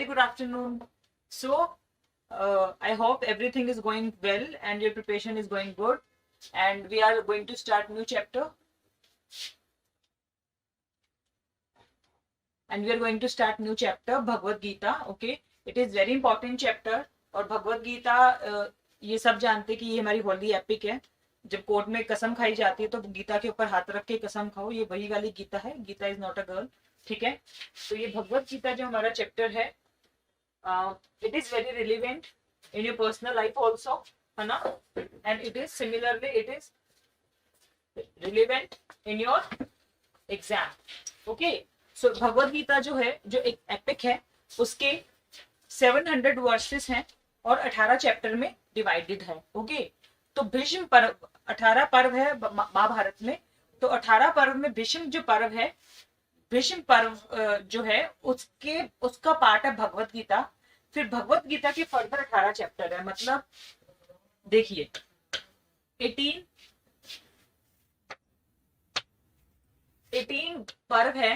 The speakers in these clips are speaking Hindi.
very good afternoon. So, I hope everything is going well and your preparation is going good. And we are going to start new chapter. And we are going to start new chapter, Bhagavad Gita. Okay, it is very important chapter. और भगवत गीता ये सब जानते कि ये हमारी होली एपिक है. जब कोर्ट में कसम खाई जाती है तो गीता के ऊपर हाथ रख के कसम खाओ. ये वही वाली गीता है. Gita is not a girl. ठीक है. तो ये भगवत गीता जो हमारा चैप्टर है, it is very relevant in your personal life also, है ना. And it is similarly it is relevant in your exam. Okay. So Bhagavad Gita जो है, जो एक एपिक है, उसके 700 वर्सेस हैं और 18 चैप्टर में डिवाइडेड है. ओके. तो भीष्म पर्व 18 पर्व है महाभारत में. तो 18 पर्व में भीष्म जो पर्व है, भीष्म पर्व जो है उसका पार्ट है भगवत गीता. फिर भगवत गीता के फर्दर 18 चैप्टर है. मतलब देखिए 18 पर्व है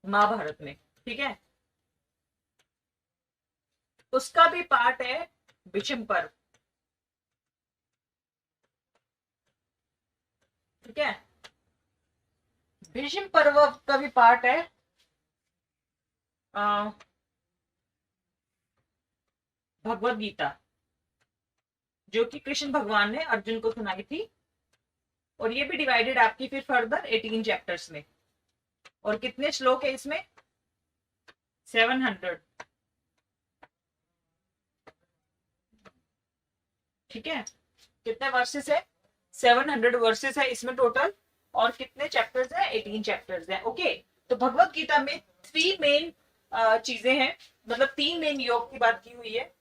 महाभारत में. ठीक है. उसका भी पार्ट है भीष्म पर्व. ठीक है. भीष्म पर्व का भी पार्ट है भगवत गीता, जो कि कृष्ण भगवान ने अर्जुन को सुनाई थी. और ये भी डिवाइडेड आपकी फिर फर्दर 18 चैप्टर्स में. और कितने श्लोक है इसमें? 700. ठीक है. कितने वर्सेस है? 700 वर्सेस है इसमें टोटल. और कितने चैप्टर्स है? 18 चैप्टर्स है. ओके. तो भगवत गीता में 3 मेन चीजें हैं. मतलब 3 मेन योग की बात की हुई है.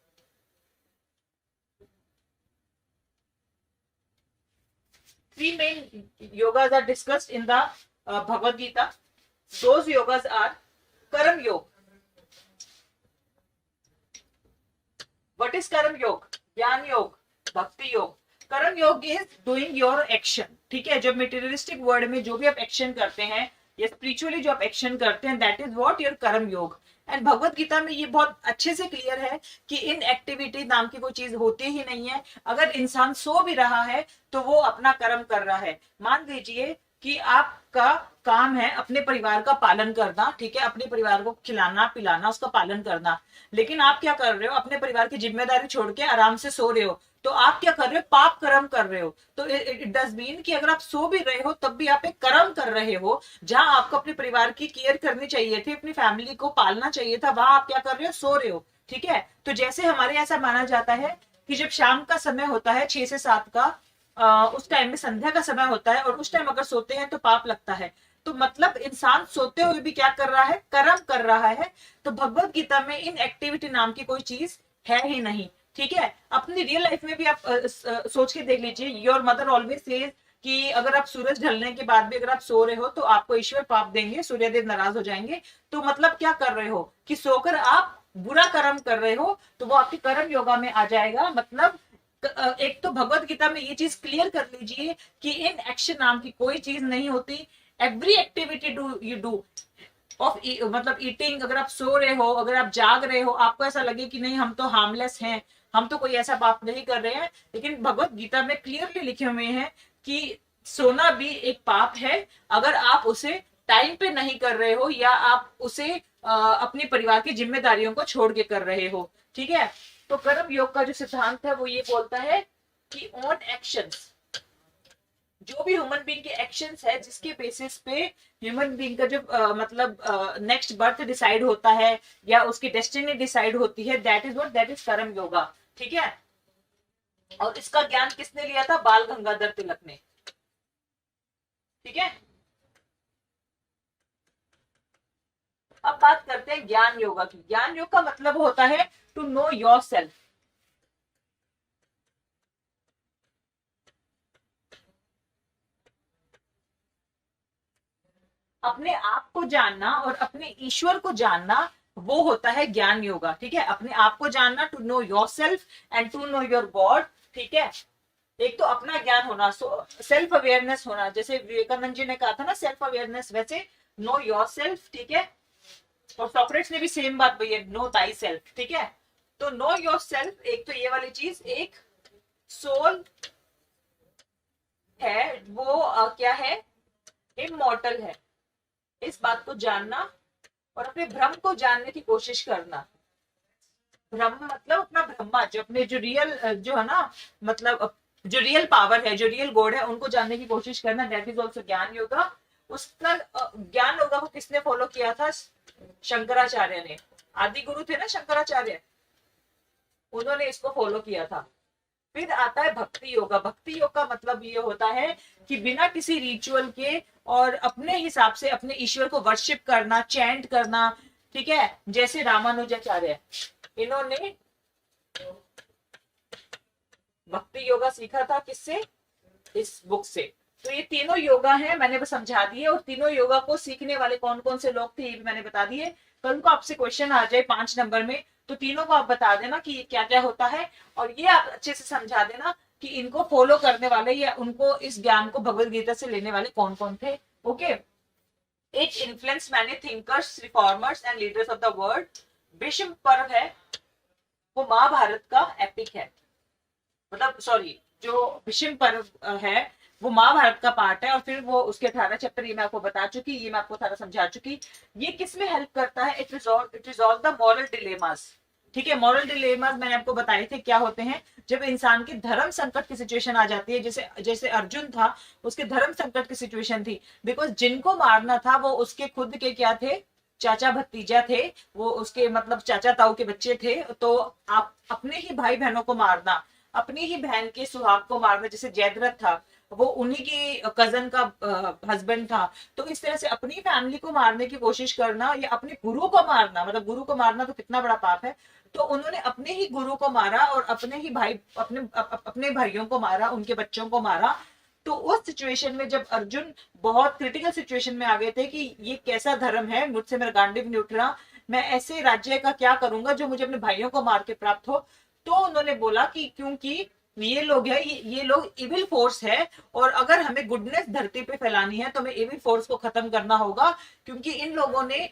Three main yogas are discussed in the Bhagavad Gita. Those yogas are Karam Yoga. What is Karam Yoga? Jnana Yoga, Bhakti Yoga. Karam Yoga is doing your action. ठीक है. जब मेटेरियलिस्टिक वर्ल्ड में जो भी आप एक्शन करते हैं या स्पिरिचुअली जो आप एक्शन करते हैं, दैट इज व्हाट योर कर्म योग. एंड भगवत गीता में ये बहुत अच्छे से क्लियर है कि इन एक्टिविटी नाम की कोई चीज होती ही नहीं है. अगर इंसान सो भी रहा है तो वो अपना कर्म कर रहा है. मान लीजिए कि आपका काम है अपने परिवार का पालन करना. ठीक है. अपने परिवार को खिलाना पिलाना, उसका पालन करना. लेकिन आप क्या कर रहे हो? अपने परिवार की जिम्मेदारी छोड़ के आराम से सो रहे हो. तो आप क्या कर रहे हो? पाप कर्म कर रहे हो. तो इट डज मीन कि अगर आप सो भी रहे हो तब भी आप एक कर्म कर रहे हो. जहां आपको अपने परिवार की केयर करनी चाहिए थी, अपनी फैमिली को पालना चाहिए था, वहां आप क्या कर रहे हो? सो रहे हो. ठीक है. तो जैसे हमारे ऐसा माना जाता है कि जब शाम का समय होता है 6 से 7 का, उस टाइम में संध्या का समय होता है, और उस टाइम अगर सोते हैं तो पाप लगता है. तो मतलब इंसान सोते हुए भी क्या कर रहा है? कर्म कर रहा है. तो भगवत गीता में इन एक्टिविटी नाम की कोई चीज है ही नहीं. ठीक है. अपनी रियल लाइफ में भी आप सोच के देख लीजिए. योर मदर ऑलवेज सेज कि अगर आप सूरज ढलने के बाद भी अगर आप सो रहे हो तो आपको ईश्वर पाप देंगे, सूर्यदेव नाराज हो जाएंगे. तो मतलब क्या कर रहे हो? कि सोकर आप बुरा कर्म कर रहे हो, तो वो आपके कर्म योगा में आ जाएगा. मतलब एक तो भगवत गीता में ये चीज क्लियर कर लीजिए कि इन एक्शन नाम की कोई चीज नहीं होती. Every activity do you do of मतलब ईटिंग. अगर आप सो रहे हो, अगर आप जाग रहे हो, आपको ऐसा लगे कि नहीं हम तो हार्मलेस हैं, हम तो कोई ऐसा पाप नहीं कर रहे हैं, लेकिन भगवत गीता में क्लियरली लिखे हुए हैं कि सोना भी एक पाप है अगर आप उसे टाइम पे नहीं कर रहे हो या आप उसे अपने परिवार की जिम्मेदारियों को छोड़ के कर रहे हो. ठीक है. तो कर्म योग का जो सिद्धांत है वो ये बोलता है कि ऑन एक्शंस, जो भी ह्यूमन बीइंग के एक्शंस है जिसके बेसिस पे ह्यूमन बीइंग का जो मतलब नेक्स्ट बर्थ डिसाइड होता है या उसकी डेस्टिनी डिसाइड होती है, that is what, that is कर्म योगा. ठीक है. और इसका ज्ञान किसने लिया था? बाल गंगाधर तिलक ने. ठीक है. अब बात करते हैं ज्ञान योगा की. ज्ञान योग का मतलब होता है टू नो योर सेल्फ. अपने आप को जानना और अपने ईश्वर को जानना, वो होता है ज्ञान योगा. ठीक है. अपने आप को जानना, to know yourself and to know your God. ठीक है. एक तो अपना ज्ञान होना, सेल्फ अवेयरनेस होना. जैसे विवेकानंद जी ने कहा था ना, सेल्फ अवेयरनेस, वैसे नो योर सेल्फ. ठीक है. और सॉक्रेट्स ने भी सेम बात बोली है, नो थाई सेल्फ, ठीक है। तो नो योर सेल्फ, एक तो ये वाली चीज, एक सोल है वो क्या है, इमॉर्टल है, इस बात को जानना और अपने भ्रम को जानने की कोशिश करना। ब्रह्म मतलब अपना ब्रह्मा, जो अपने जो रियल जो है ना, मतलब जो रियल पावर है, जो रियल गॉड है, उनको जानने की कोशिश करना, दैट इज ऑल्सो ज्ञान योगा। उसका ज्ञान योगा को किसने फॉलो किया था, शंकराचार्य ने, आदि गुरु थे ना शंकराचार्य, उन्होंने इसको फॉलो किया था। फिर आता है भक्ति योगा। भक्ति योग का मतलब ये होता है कि बिना किसी रिचुअल के और अपने हिसाब से अपने ईश्वर को वर्शिप करना, चैंट करना, ठीक है। जैसे रामानुजाचार्य, इन्होंने भक्ति योगा सीखा था किससे, इस बुक से। तो ये तीनों योगा हैं, मैंने बस समझा दिए। और तीनों योगा को सीखने वाले कौन कौन से लोग थे ये भी मैंने बता दिए। कल को आपसे क्वेश्चन आ जाए 5 नंबर में, तो तीनों को आप बता देना कि ये क्या क्या होता है, और ये आप अच्छे से समझा देना कि इनको फॉलो करने वाले या उनको इस ज्ञान को भगवत गीता से लेने वाले कौन कौन थे। Okay. It influence many thinkers, reformers and leaders of the world. Bhishma पर्व है वो महाभारत का एपिक है, मतलब सॉरी, जो भीष्म पर्व है वो महाभारत का पार्ट है। और फिर वो उसके 18 चैप्टर ये मैं आपको बता चुकी, ये मैं आपको सारा समझा चुकी। ये किस में हेल्प करता है, it resolve the moral dilemmas, ठीक है। मॉरल डिलेमास मैंने आपको बताए थे क्या होते हैं, जब इंसान की धर्म संकट की सिचुएशन आ जाती है, जैसे जैसे अर्जुन था, उसके धर्म संकट की सिचुएशन थी, बिकॉज जिनको मारना था वो उसके खुद के क्या थे, चाचा भतीजा थे, वो उसके मतलब चाचा ताऊ के बच्चे थे। तो आप अपने ही भाई बहनों को मारना, अपनी ही बहन के सुहाग को मारना, जैसे जयद्रथ था वो उन्हीं की कजन का हस्बैंड था। तो इस तरह से अपनी फैमिली को मारने की कोशिश करना या अपने गुरु को मारना, मतलब गुरु को मारना तो कितना बड़ा पाप है। तो उन्होंने अपने ही गुरु को मारा और अपने ही भाई, अपने भाइयों को मारा, उनके बच्चों को मारा। तो उस सिचुएशन में जब अर्जुन बहुत क्रिटिकल सिचुएशन में आ गए थे कि ये कैसा धर्म है, मुझसे मेरा गांडीव नहीं उठ रहा, मैं ऐसे राज्य का क्या करूंगा जो मुझे अपने भाइयों को मार के प्राप्त हो। तो उन्होंने बोला कि क्योंकि ये लोग है, ये लोग इविल फोर्स है, और अगर हमें गुडनेस धरती पे फैलानी है तो हमें इविल फोर्स को खत्म करना होगा, क्योंकि इन लोगों ने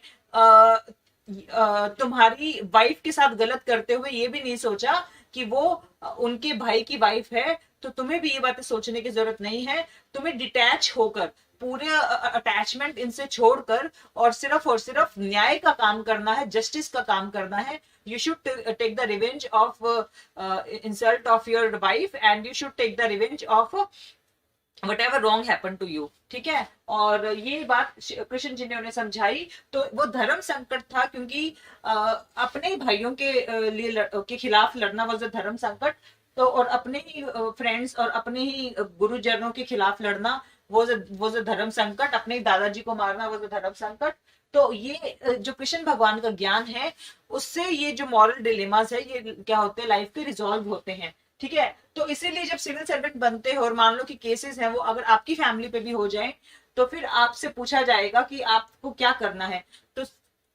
तुम्हारी वाइफ के साथ गलत करते हुए ये भी नहीं सोचा कि वो उनके भाई की वाइफ है। तो तुम्हें भी ये बातें सोचने की जरूरत नहीं है, तुम्हें डिटैच होकर, पूरे अटैचमेंट इनसे छोड़कर और सिर्फ न्याय का काम करना है, जस्टिस का काम करना है। You should take the revenge of insult of your wife, and you should take the revenge of whatever wrong happened to you, ठीक है। और ये बात कृष्ण जी ने उन्हें समझाई। तो वो धर्म संकट था, क्योंकि अपने भाइयों के लिए के खिलाफ लड़ना वॉज अ धर्म संकट। तो और अपने ही फ्रेंड्स और अपने ही गुरुजनों के खिलाफ लड़ना वॉज अ धर्म संकट, अपने दादाजी को मारना वॉज अ धर्म संकट। तो ये जो कृष्ण भगवान का ज्ञान है, उससे ये जो मॉरल डिलेमास है ये क्या होते हैं, लाइफ के रिजॉल्व होते हैं, ठीक है। तो इसीलिए जब सिविल सर्वेंट बनते हैं और मान लो कि केसेस हैं वो अगर आपकी फैमिली पे भी हो जाए, तो फिर आपसे पूछा जाएगा कि आपको क्या करना है। तो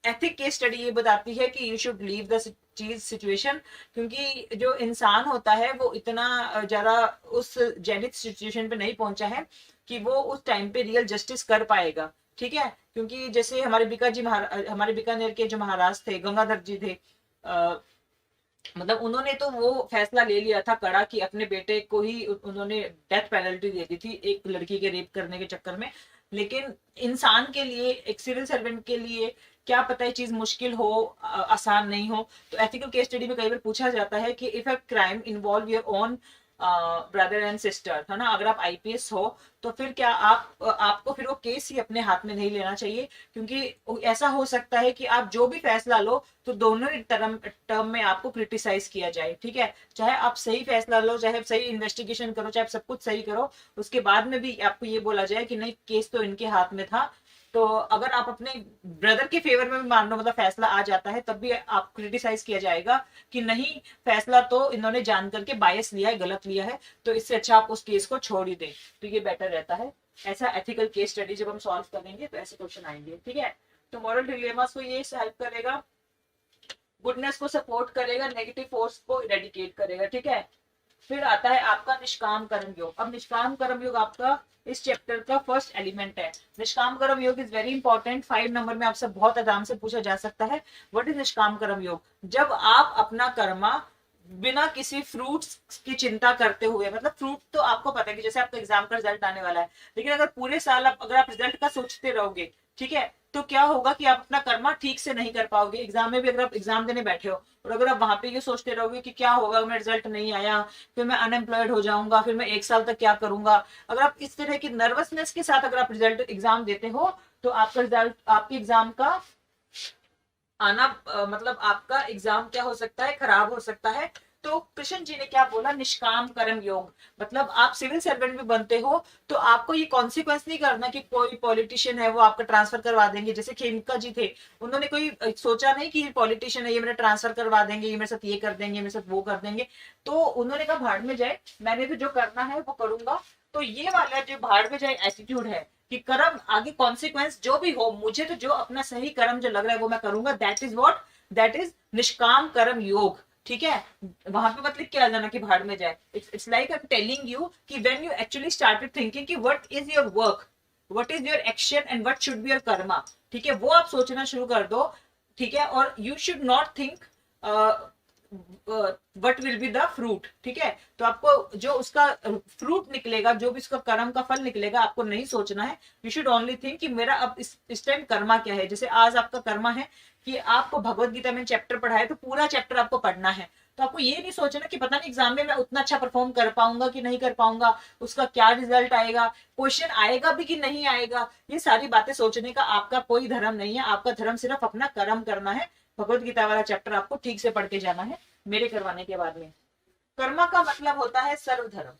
एथिक केस स्टडी ये बताती है कि यू शुड लीव द चीज सिचुएशन, क्योंकि जो इंसान होता है वो इतना ज्यादा उस जेनिक सिचुएशन पे नहीं पहुंचा है कि वो उस टाइम पे रियल जस्टिस कर पाएगा, ठीक है। क्योंकि जैसे हमारे बीकानेर के जो महाराज थे, गंगाधर जी थे, मतलब उन्होंने तो वो फैसला ले लिया था कड़ा कि अपने बेटे को ही उन्होंने डेथ पेनल्टी दे दी थी एक लड़की के रेप करने के चक्कर में। लेकिन इंसान के लिए, एक सिविल सर्वेंट के लिए क्या पता है चीज मुश्किल हो, आसान नहीं हो। तो एथिकल केस स्टडी में कई बार पूछा जाता है कि if a crime involve your own brother and sister, है ना, अगर आप आईपीएस हो तो फिर क्या आपको फिर वो केस ही अपने हाथ में नहीं लेना चाहिए, क्योंकि ऐसा हो सकता है कि आप जो भी फैसला लो तो दोनों ही टर्म में आपको क्रिटिसाइज किया जाए, ठीक है। चाहे आप सही फैसला लो, चाहे आप सही इन्वेस्टिगेशन करो, चाहे आप सब कुछ सही करो, उसके बाद में भी आपको ये बोला जाए कि नहीं केस तो इनके हाथ में था। तो अगर आप अपने ब्रदर के फेवर में भी मान लो, मतलब फैसला आ जाता है, तब भी आप क्रिटिसाइज किया जाएगा कि नहीं फैसला तो इन्होंने जान करके बायस लिया है, गलत लिया है, तो इससे अच्छा आप उस केस को छोड़ ही दें, तो ये बेटर रहता है। ऐसा एथिकल केस स्टडी जब हम सॉल्व करेंगे तो ऐसे क्वेश्चन आएंगे, ठीक है। तो मॉरल डिलेमास को ये हेल्प करेगा, गुडनेस को सपोर्ट करेगा, नेगेटिव फोर्स को इरेडिकेट करेगा, ठीक है। फिर आता है आपका निष्काम कर्म योग। अब निष्काम कर्म योग आपका इस चैप्टर का फर्स्ट एलिमेंट है। निष्काम कर्म योग इज वेरी इंपॉर्टेंट, 5 नंबर में आपसे बहुत आराम से पूछा जा सकता है। व्हाट इज निष्काम कर्म योग? जब आप अपना कर्मा बिना किसी फ्रूट्स की चिंता करते हुए, मतलब फ्रूट तो आपको पता है कि जैसे आपका एग्जाम का रिजल्ट आने वाला है, लेकिन अगर पूरे साल अगर आप रिजल्ट का सोचते रहोगे, ठीक है, तो क्या होगा कि आप अपना कर्मा ठीक से नहीं कर पाओगे। एग्जाम में भी अगर आप एग्जाम देने बैठे हो और अगर आप वहां पे ये सोचते रहोगे कि क्या होगा अगर मेरा रिजल्ट नहीं आया, फिर मैं अनएम्प्लॉयड हो जाऊंगा, फिर मैं 1 साल तक क्या करूंगा, अगर आप इस तरह की नर्वसनेस के साथ अगर आप रिजल्ट एग्जाम देते हो तो आपका रिजल्ट, आपके एग्जाम का आना मतलब आपका एग्जाम क्या हो सकता है, खराब हो सकता है। तो कृष्ण जी ने क्या बोला, निष्काम कर्म योग, मतलब आप सिविल सर्वेंट भी बनते हो तो आपको ये कॉन्सिक्वेंस नहीं करना कि कोई पॉलिटिशियन है वो आपका ट्रांसफर करवा देंगे। जैसे खेमका जी थे, उन्होंने कोई सोचा नहीं कि पॉलिटिशियन है ये मेरा ट्रांसफर करवा देंगे, ये मेरे साथ ये कर देंगे, मेरे साथ वो कर देंगे, तो उन्होंने कहा भाड़ में जाए, मैंने तो जो करना है वो करूंगा। तो ये वाला जो भाड़ में जाए एटीट्यूड है कि कर्म आगे कॉन्सिक्वेंस जो भी हो, मुझे तो जो अपना सही कर्म जो लग रहा है वो मैं करूंगा, that is what, that is निष्काम कर्म योग। ठीक है, वहां पे मतलब क्या जाना कि भाड़ में जाए, it's like I am telling you कि when you actually started thinking कि what is your work, what is your action and what should be your karma, ठीक है, वो आप सोचना शुरू कर दो। ठीक है, और you should not think what will be the fruit. ठीक है, तो आपको जो उसका फ्रूट निकलेगा, जो भी उसका कर्म का फल निकलेगा, आपको नहीं सोचना है। यू शुड ओनली थिंक कि मेरा अब इस टाइम कर्मा क्या है। जैसे आज आपका कर्मा है कि आपको भगवत गीता में चैप्टर पढ़ा है तो पूरा चैप्टर आपको पढ़ना है, तो आपको ये नहीं सोचना कि पता नहीं एग्जाम में मैं उतना अच्छा परफॉर्म कर पाऊंगा कि नहीं कर पाऊंगा, उसका क्या रिजल्ट आएगा, क्वेश्चन आएगा भी कि नहीं आएगा। ये सारी बातें सोचने का आपका कोई धर्म नहीं है। आपका धर्म सिर्फ अपना कर्म करना है। भगवत गीता वाला चैप्टर आपको ठीक से पढ़ के जाना है मेरे करवाने के बाद में। कर्मा का मतलब होता है सर्वधर्म।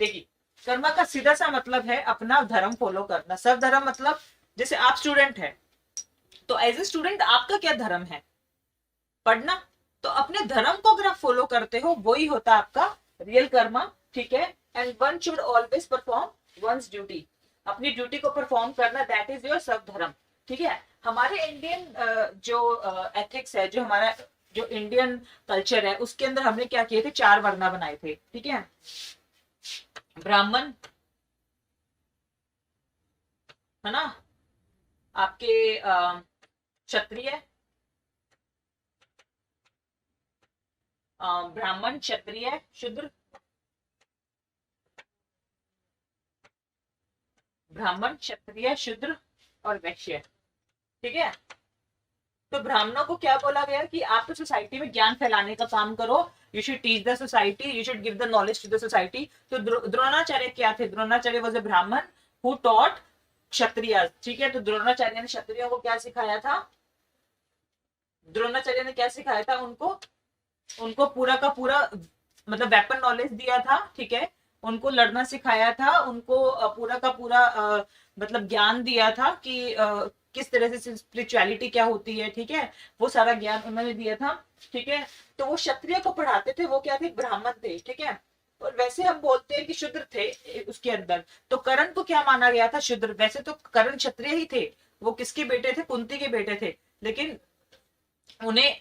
देखिए, कर्मा का सीधा सा मतलब है अपना धर्म फॉलो करना। सर्वधर्म मतलब जैसे आप स्टूडेंट है तो एज ए स्टूडेंट आपका क्या धर्म है, पढ़ना। तो अपने धर्म को अगर आप फॉलो करते हो वही होता है आपका रियल कर्मा। ठीक है, and one should always perform once duty, अपनी ड्यूटी को परफॉर्म करना, दैट इज योर सर्व धर्म। ठीक है, हमारे इंडियन जो एथिक्स है, जो हमारा जो इंडियन कल्चर है, उसके अंदर हमने क्या किए थे, 4 वर्ण बनाए थे। ठीक है, ब्राह्मण है ना, आपके क्षत्रिय, ब्राह्मण, क्षत्रिय, शूद्र, ब्राह्मण, क्षत्रिय, शूद्र और वैश्य। ठीक है, तो ब्राह्मणों को क्या बोला गया कि आप तो सोसाइटी में ज्ञान फैलाने का काम करो, you should teach the society, you should give the knowledge to the society. तो द्रोणाचार्य क्या थे, द्रोणाचार्य वाज अ ब्राह्मण हु टॉट क्षत्रिय। ठीक है, तो द्रोणाचार्य ने क्षत्रियों को क्या सिखाया था, द्रोणाचार्य ने क्या सिखाया था उनको, उनको पूरा का पूरा मतलब वेपन नॉलेज दिया था। ठीक है, उनको लड़ना सिखाया था, उनको पूरा का पूरा मतलब ज्ञान दिया था कि किस तरह से स्पिरिचुअलिटी क्या होती है। ठीक है, वो सारा ज्ञान उन्होंने दिया था। ठीक है, तो वो क्षत्रिय को पढ़ाते थे, वो क्या थे, ब्राह्मण थे। ठीक है, और वैसे हम बोलते हैं कि शूद्र थे उसके अंदर। तो कर्ण को क्या माना गया था, शूद्र। वैसे तो कर्ण क्षत्रिय ही थे, वो किसके बेटे थे, कुंती के बेटे थे, लेकिन उन्हें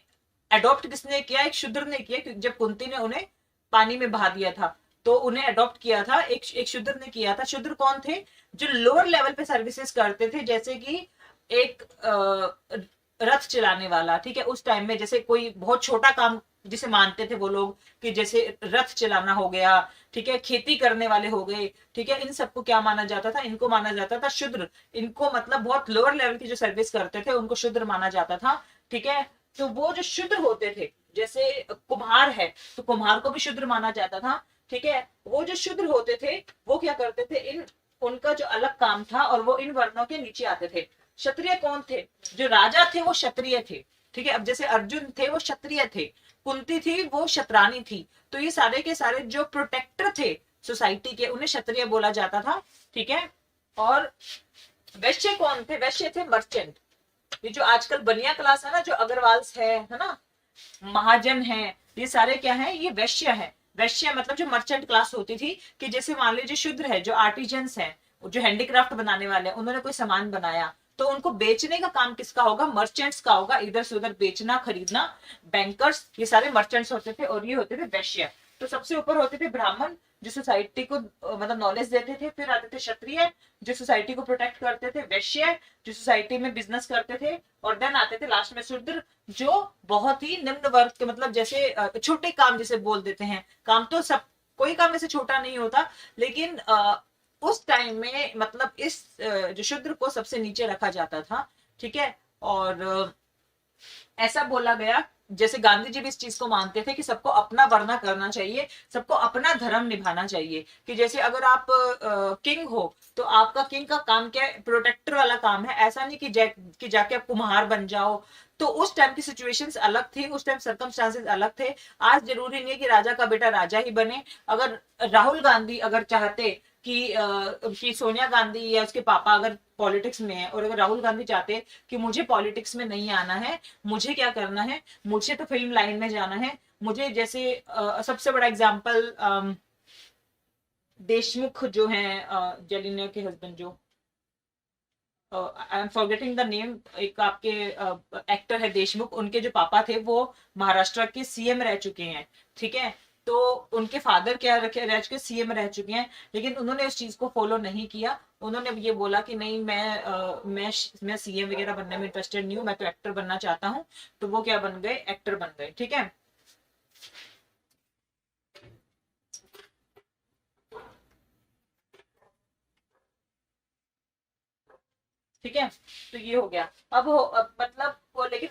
अडॉप्ट किसने किया, एक शूद्र ने किया। जब कुंती ने उन्हें पानी में बहा दिया था तो उन्हें अडॉप्ट किया था, एक शूद्र ने किया था। शूद्र कौन थे, जो लोअर लेवल पे सर्विसेज करते थे, जैसे कि एक रथ चलाने वाला। ठीक है, उस टाइम में जैसे कोई बहुत छोटा काम जिसे मानते थे वो लोग, कि जैसे रथ चलाना हो गया, ठीक है, खेती करने वाले हो गए। ठीक है, इन सबको क्या माना जाता था, इनको माना जाता था शूद्र। इनको मतलब बहुत लोअर लेवल की जो सर्विस करते थे उनको शूद्र माना जाता था। ठीक है, तो वो जो शूद्र होते थे, जैसे कुम्हार है तो कुम्हार को भी शूद्र माना जाता था। ठीक है, वो जो शूद्र होते थे वो क्या करते थे, इन उनका जो अलग काम था और वो इन वर्णों के नीचे आते थे। क्षत्रिय कौन थे, जो राजा थे वो क्षत्रिय थे। ठीक है, अब जैसे अर्जुन थे वो क्षत्रिय थे, कुंती थी वो क्षत्रानी थी। तो ये सारे के सारे जो प्रोटेक्टर थे सोसाइटी के, उन्हें क्षत्रिय बोला जाता था। ठीक है, और वैश्य कौन थे, वैश्य थे मर्चेंट। ये जो आजकल बनिया क्लास है ना, जो अग्रवाल्स है ना, महाजन है, ये सारे क्या है, ये वैश्य है। वैश्य मतलब जो मर्चेंट क्लास होती थी, कि जैसे मान लीजिए शूद्र है, जो आर्टिजन्स हैं, जो हैंडीक्राफ्ट बनाने वाले हैं, उन्होंने कोई सामान बनाया तो उनको बेचने का काम किसका होगा, मर्चेंट्स का होगा। इधर से उधर बेचना खरीदना, बैंकर्स, ये सारे मर्चेंट्स होते थे और ये होते थे वैश्य। तो सबसे ऊपर होते थे ब्राह्मण, जो सोसाइटी को मतलब नॉलेज देते थे, फिर आते थे क्षत्रिय जो सोसाइटी को प्रोटेक्ट करते थे, वैश्य जो सोसाइटी में बिजनेस करते थे, और देन आते थे लास्ट में शूद्र, जो बहुत ही निम्न वर्ग के, मतलब जैसे छोटे काम जिसे बोल देते हैं, काम तो सब, कोई काम ऐसे छोटा नहीं होता, लेकिन उस टाइम में मतलब इस जो शूद्र को सबसे नीचे रखा जाता था, ठीक है। और ऐसा बोला गया, जैसे गांधी जी भी इस चीज को मानते थे कि सबको अपना वरना करना चाहिए, सबको अपना धर्म निभाना चाहिए, कि जैसे अगर आप किंग हो तो आपका किंग का काम क्या है, प्रोटेक्टर वाला काम है, ऐसा नहीं कि जाके आप कुम्हार बन जाओ। तो उस टाइम की सिचुएशंस अलग थी, उस टाइम सर्कमस्टांसेस अलग थे। आज जरूरी नहीं है कि राजा का बेटा राजा ही बने। अगर राहुल गांधी अगर चाहते कि सोनिया गांधी या उसके पापा अगर पॉलिटिक्स में है, और अगर राहुल गांधी चाहते कि मुझे पॉलिटिक्स में नहीं आना है, मुझे क्या करना है, मुझे तो फिल्म लाइन में जाना है, मुझे जैसे सबसे बड़ा एग्जांपल देशमुख जो है, जेलिना के हस्बैंड जो, I am forgetting the name, एक आपके एक्टर है देशमुख, उनके जो पापा थे वो महाराष्ट्र के सीएम रह चुके हैं, ठीक है। तो उनके फादर क्या रह चुके, सीएम रह चुके हैं, लेकिन उन्होंने उस चीज को फॉलो नहीं किया। उन्होंने ये बोला कि नहीं, मैं सीएम वगैरह बनने में इंटरेस्टेड नहीं हूँ, मैं तो एक्टर बनना चाहता हूँ। तो वो क्या बन गए, एक्टर बन गए, ठीक है। ठीक है, तो ये हो गया। अब मतलब वो, लेकिन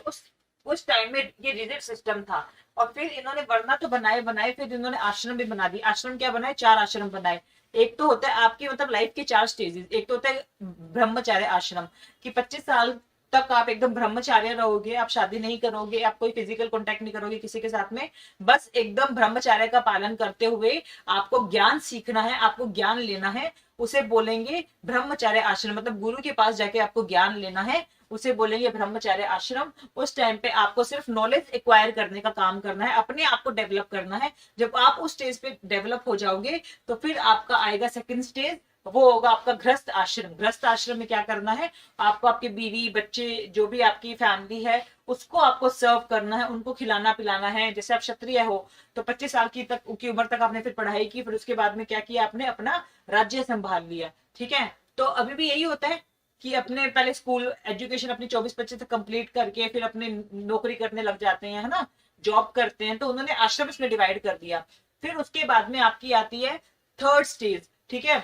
उस टाइम में ये रिजिड सिस्टम था। और फिर इन्होंने वरना तो बनाए बनाए, फिर इन्होंने आश्रम भी बना दिए। आश्रम क्या बनाए, 4 आश्रम बनाए। एक तो होता है आपकी मतलब लाइफ के 4 स्टेजेस। एक तो होता है ब्रह्मचार्य आश्रम, कि 25 साल तक आप एकदम ब्रह्मचार्य रहोगे, आप शादी नहीं करोगे, आप कोई फिजिकल कांटेक्ट नहीं करोगे किसी के साथ में, बस एकदम ब्रह्मचार्य का पालन करते हुए आपको ज्ञान सीखना है, आपको ज्ञान लेना है। उसे बोलेंगे ब्रह्मचार्य आश्रम, मतलब गुरु के पास जाके आपको ज्ञान लेना है, उसे बोलेंगे ब्रह्मचार्य आश्रम। उस टाइम पे आपको सिर्फ नॉलेज एक्वायर करने का काम करना है, अपने आप को डेवलप करना है। जब आप उस स्टेज पे डेवलप हो जाओगे तो फिर आपका आएगा सेकंड स्टेज, वो होगा आपका गृहस्थ आश्रम। गृहस्थ आश्रम में क्या करना है, आपको आपके बीवी बच्चे जो भी आपकी फैमिली है उसको आपको सर्व करना है, उनको खिलाना पिलाना है। जैसे आप क्षत्रिय हो तो 25 साल की उम्र तक आपने फिर पढ़ाई की, फिर उसके बाद में क्या किया, आपने अपना राज्य संभाल लिया, ठीक है। तो अभी भी यही होता है कि अपने पहले स्कूल एजुकेशन अपनी 24-25 तक कंप्लीट करके फिर अपने नौकरी करने लग जाते हैं, है ना, जॉब करते हैं। तो उन्होंने आश्रम इसमें डिवाइड कर दिया। फिर उसके बाद में आपकी आती है थर्ड स्टेज, ठीक है।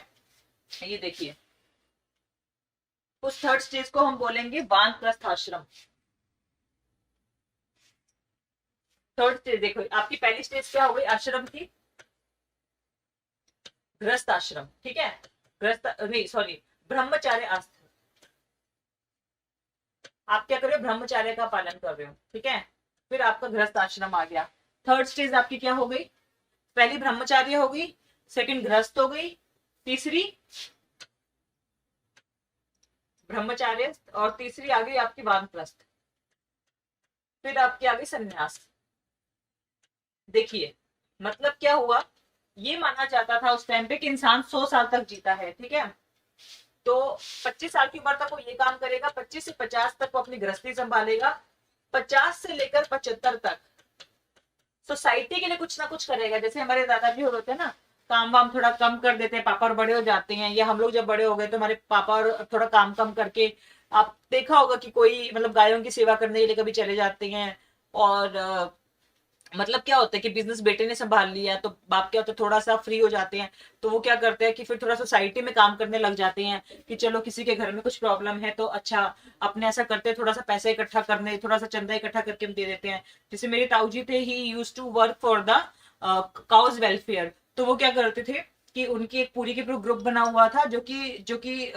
ये देखिए, उस थर्ड स्टेज को हम बोलेंगे वानप्रस्थ आश्रम। थर्ड स्टेज देखो, आपकी पहली स्टेज क्या हो गई, आश्रम थी, गृहस्थ आश्रम, ठीक है, गृहस्थ नहीं सॉरी ब्रह्मचार्य आश्रम। आप क्या कर रहे हो, ब्रह्मचार्य का पालन कर रहे हो, ठीक है। फिर आपका गृहस्थ आश्रम आ गया। थर्ड स्टेज आपकी क्या हो गई, पहली ब्रह्मचार्य हो गई, सेकंड गृहस्थ हो गई, तीसरी ब्रह्मचार्य, और तीसरी आ गई आपकी वानप्रस्थ। फिर आपकी आ गई संन्यास। देखिए मतलब क्या हुआ, ये माना जाता था उस टाइम पे कि इंसान 100 साल तक जीता है, ठीक है। तो 25 साल की उम्र तक वो ये काम करेगा, 25 से 50 तक वो अपनी गृहस्थी संभालेगा, 50 से लेकर 75 तक सोसाइटी के लिए कुछ ना कुछ करेगा। जैसे हमारे दादाजी होते हैं ना, काम वाम थोड़ा कम कर देते हैं, पापा और बड़े हो जाते हैं, या हम लोग जब बड़े हो गए तो हमारे पापा और थोड़ा काम कम करके, आप देखा होगा कि कोई मतलब गायों की सेवा करने के लिए कभी चले जाते हैं। और मतलब क्या होता है कि बिजनेस बेटे ने संभाल लिया तो बाप क्या होता है थोड़ा सा फ्री हो जाते हैं, तो वो क्या करते हैं कि फिर थोड़ा सोसाइटी में काम करने लग जाते हैं, कि चलो किसी के घर में कुछ प्रॉब्लम है तो अच्छा अपने ऐसा करते हैं, थोड़ा सा पैसा इकट्ठा करने, थोड़ा सा चंदा इकट्ठा करके हम दे देते हैं। जैसे मेरे ताऊ जी थे, he used to work for the cows welfare. तो वो क्या करते थे कि उनकी एक पूरी की पूरी ग्रुप बना हुआ था, जो कि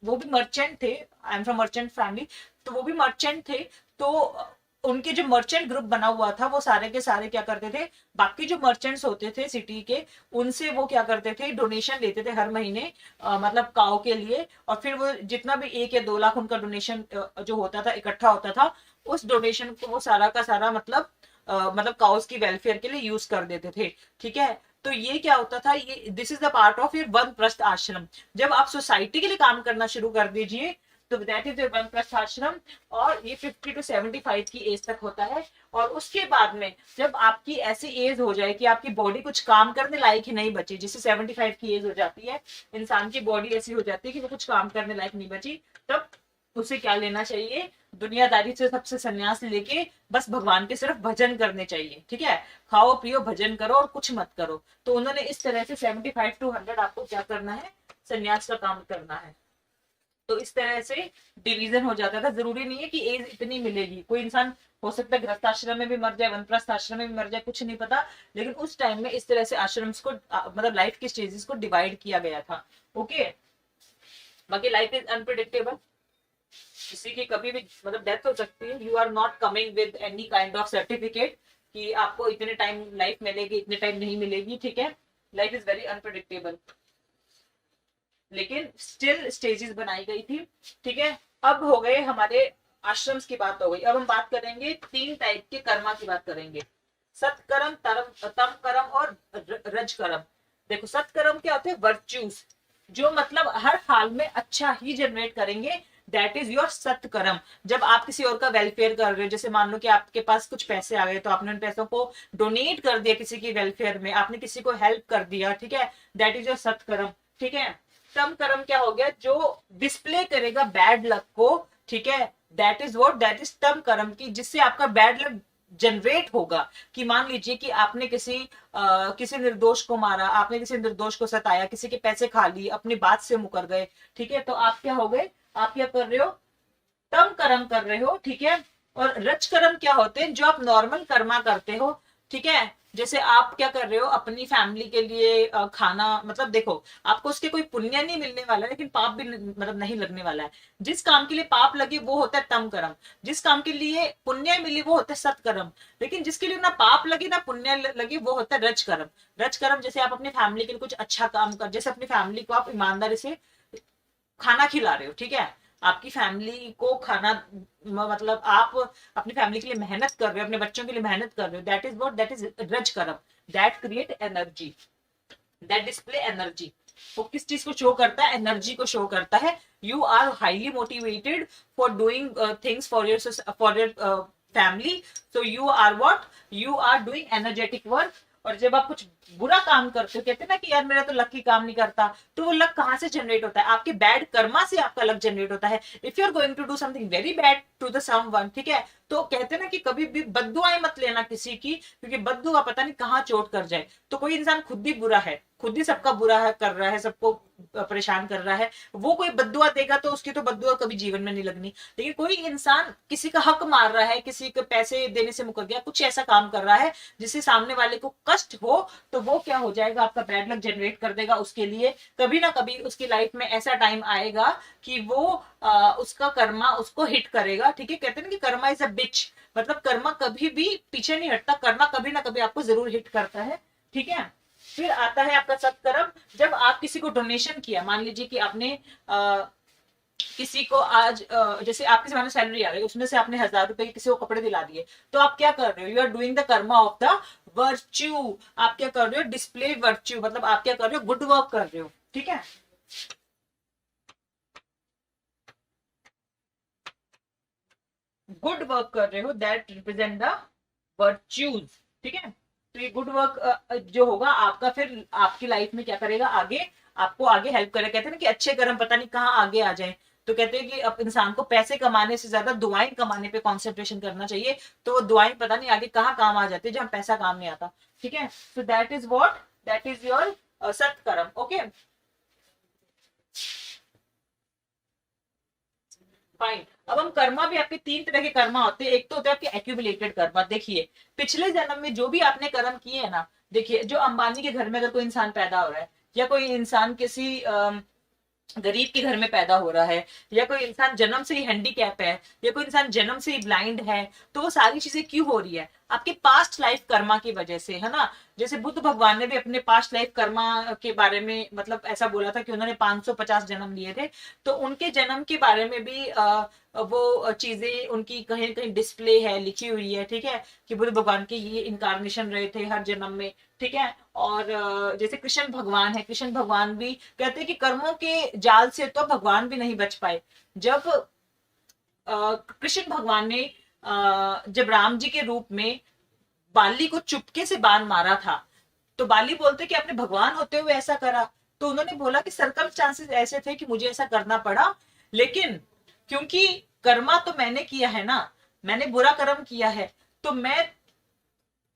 वो भी मर्चेंट थे, I am from merchant family, तो वो भी मर्चेंट थे। तो उनके जो मर्चेंट ग्रुप बना हुआ था वो सारे के सारे क्या करते थे, बाकी जो मर्चेंट्स होते थे सिटी के, उनसे वो क्या करते थे, डोनेशन लेते थे हर महीने, मतलब काऊ के लिए। और फिर वो जितना भी 1 या 2 लाख उनका डोनेशन जो होता था, इकट्ठा होता था, उस डोनेशन को वो सारा का सारा मतलब काउस की वेलफेयर के लिए यूज कर देते थे, ठीक है। तो ये क्या होता था, ये this is the part of your वानप्रस्थ आश्रम। जब आप सोसाइटी के लिए काम करना शुरू कर दीजिए तो दैट इज योर वानप्रस्थ आश्रम। और ये 50 to 75 की एज तक होता है। और उसके बाद में जब आपकी ऐसी एज हो जाए कि आपकी बॉडी कुछ काम करने लायक ही नहीं बची, जिससे 75 की एज हो जाती है, इंसान की बॉडी ऐसी हो जाती है कि वो कुछ काम करने लायक नहीं बची, तब उसे क्या लेना चाहिए, दुनियादारी से सबसे संन्यास लेके बस भगवान के सिर्फ भजन करने चाहिए। ठीक है, खाओ पियो भजन करो और कुछ मत करो। तो उन्होंने इस तरह से 75 to 100 आपको क्या करना है, संन्यास का काम करना है। तो इस तरह से डिवीजन हो जाता था। जरूरी नहीं है कि एज इतनी मिलेगी, कोई इंसान हो सकता है गृहस्थ आश्रम में भी मर जाए, वनप्रस्थ आश्रम में भी मर जाए, कुछ नहीं पता। लेकिन उस टाइम में इस तरह से आश्रम्स को मतलब लाइफ के स्टेजेस को डिवाइड किया गया था। ओके, बाकी लाइफ इज अनप्रिडिक्टेबल, किसी की कभी भी मतलब डेथ हो सकती है। You are not coming with any kind of certificate कि आपको इतने टाइम लाइफ मिलेगी, इतने टाइम नहीं मिलेगी। ठीक है, लाइफ इज वेरी अनप्रिडिक्टेबल, लेकिन स्टिल स्टेजेस बनाई गई थी। ठीक है, अब हो गए हमारे आश्रम्स की बात हो गई। अब हम बात करेंगे 3 टाइप के कर्मा की बात करेंगे, सत्कर्म, तम कर्म और रज कर्म। देखो सत्कर्म क्या होते हैं, वर्च्यूज, जो मतलब हर हाल में अच्छा ही जनरेट करेंगे, दैट इज योर सत्कर्म। जब आप किसी और का वेलफेयर कर रहे हो, जैसे मान लो कि आपके पास कुछ पैसे आ गए तो आपने उन पैसों को डोनेट कर दिया किसी की वेलफेयर में, आपने किसी को हेल्प कर दिया। ठीक है, दैट इज योर सत्कर्म। ठीक है, तम कर्म क्या हो गया, जो डिस्प्ले करेगा बैड लक को। ठीक है, that is what, that is तम कर्म की, जिससे आपका बैड लक जनरेट होगा। कि मान लीजिए कि आपने किसी निर्दोष को मारा, आपने किसी निर्दोष को सताया, किसी के पैसे खा लिए, अपनी बात से मुकर गए। ठीक है, तो आप क्या हो गए, आप क्या कर रहे हो, तम कर्म कर रहे हो। ठीक है, और रज कर्म क्या होते हैं, जो आप नॉर्मल कर्मा करते हो। ठीक है, जैसे आप क्या कर रहे हो, अपनी फैमिली के लिए खाना, मतलब देखो आपको उसके कोई पुण्य नहीं मिलने वाला है, लेकिन पाप भी मतलब नहीं लगने वाला है। जिस काम के लिए पाप लगे वो होता है तम कर्म, जिस काम के लिए पुण्य मिली वो होता है सत्कर्म। लेकिन जिसके लिए ना पाप लगे ना पुण्य लगे वो होता है रज कर्म। रज कर्म जैसे आप अपनी फैमिली के लिए कुछ अच्छा काम कर, जैसे अपनी फैमिली को आप ईमानदारी से खाना खिला रहे हो। ठीक है, आपकी फैमिली को खाना, मतलब आप अपनी फैमिली के लिए मेहनत कर रहे हो, अपने बच्चों के लिए मेहनत कर रहे हो, that is what, that is रज कर्म। That create energy, that display energy. वो किस चीज को शो करता है, एनर्जी को शो करता है। You are highly motivated for doing things for your family, so you are what, you are doing energetic work. और जब आप कुछ बुरा काम करते हो, कहते हैं ना कि यार मेरा तो लकी काम नहीं करता, तो वो लक कहाँ से जनरेट होता है, आपके बैड कर्मा से आपका लक जनरेट होता है। If you are going to do something very bad to the someone, ठीक है, तो कहते हैं ना कि कभी भी बद्दुआएं मत लेना किसी की, क्योंकि बद्दुआ पता नहीं कहाँ चोट कर जाए। तो कोई इंसान खुद भी बुरा है, खुद ही सबका बुरा है कर रहा है, सबको परेशान कर रहा है, वो कोई बद्दुआ देगा तो उसकी तो बद्दुआ कभी जीवन में नहीं लगनी। लेकिन कोई इंसान किसी का हक मार रहा है, किसी को पैसे देने से मुकर गया, कुछ ऐसा काम कर रहा है जिससे सामने वाले को कष्ट हो, तो वो क्या हो जाएगा, आपका बैड लक जनरेट कर देगा उसके लिए। कभी ना कभी उसकी लाइफ में ऐसा टाइम आएगा कि वो उसका कर्मा उसको हिट करेगा। ठीक है, कहते हैं ना कि कर्मा इज अ बिच, मतलब कर्मा कभी भी पीछे नहीं हटता, कर्मा कभी ना कभी आपको जरूर हिट करता है। ठीक है, फिर आता है आपका सत्कर्म। जब आप किसी को डोनेशन किया, मान लीजिए कि आपने किसी को आज जैसे आपके सामने सैलरी आ गई, उसमें से आपने 1000 रुपए के किसी को कपड़े दिला दिए, तो आप क्या कर रहे हो, you are doing the karma of the virtue. आप क्या कर रहे हो, डिस्प्ले वर्च्यू, मतलब आप क्या कर रहे हो, गुड वर्क कर रहे हो। ठीक है, गुड वर्क कर रहे हो, दैट रिप्रेजेंट द वर्च्यूज। ठीक है, तो ये गुड वर्क जो होगा आपका, फिर आपकी लाइफ में क्या करेगा, आगे आपको आगे हेल्प करेगा। कहते हैं ना कि अच्छे कर्म पता नहीं कहाँ आगे आ जाए, तो कहते हैं कि अब इंसान को पैसे कमाने से ज्यादा दुआएं कमाने पे कंसंट्रेशन करना चाहिए, तो वो दुआएं पता नहीं आगे कहाँ काम आ जाती है जहां पैसा काम नहीं आता। ठीक है, तो that is what, that is your सत्कर्म। Okay fine. अब हम कर्मा भी, आपके 3 तरह के कर्मा होते हैं। एक तो होता है आपके एक्यूमुलेटेड कर्मा। देखिए पिछले जन्म में जो भी आपने कर्म किए हैं ना, देखिए जो अंबानी के घर में अगर कोई इंसान पैदा हो रहा है, या कोई इंसान किसी गरीब के घर में पैदा हो रहा है, या कोई इंसान जन्म से ही हैंडीकैप है, या कोई इंसान जन्म से ही ब्लाइंड है, तो वो सारी चीजें क्यों हो रही है, आपके पास्ट लाइफ कर्मा की वजह से, है ना। जैसे बुद्ध भगवान ने भी अपने पास्ट लाइफ कर्मा के बारे में मतलब ऐसा बोला था कि उन्होंने 550 जन्म लिए थे, तो उनके जन्म के बारे में भी वो चीजें उनकी कहीं कहीं डिस्प्ले है, लिखी हुई है, ठीक है, कि बुद्ध भगवान के ये इनकारनेशन रहे थे हर जन्म में, ठीक है। और जैसे कृष्ण भगवान है, कृष्ण भगवान भी कहते हैं कि कर्मों के जाल से तो भगवान भी नहीं बच पाए। जब कृष्ण भगवान ने जब राम जी के रूप में बाली को चुपके से बाण मारा था, तो बाली बोलते कि आपने भगवान होते हुए ऐसा करा। तो उन्होंने बोला कि सर्कमस्टांसेस ऐसे थे कि मुझे ऐसा करना पड़ा, लेकिन क्योंकि कर्मा तो मैंने किया है ना, मैंने बुरा कर्म किया है, तो मैं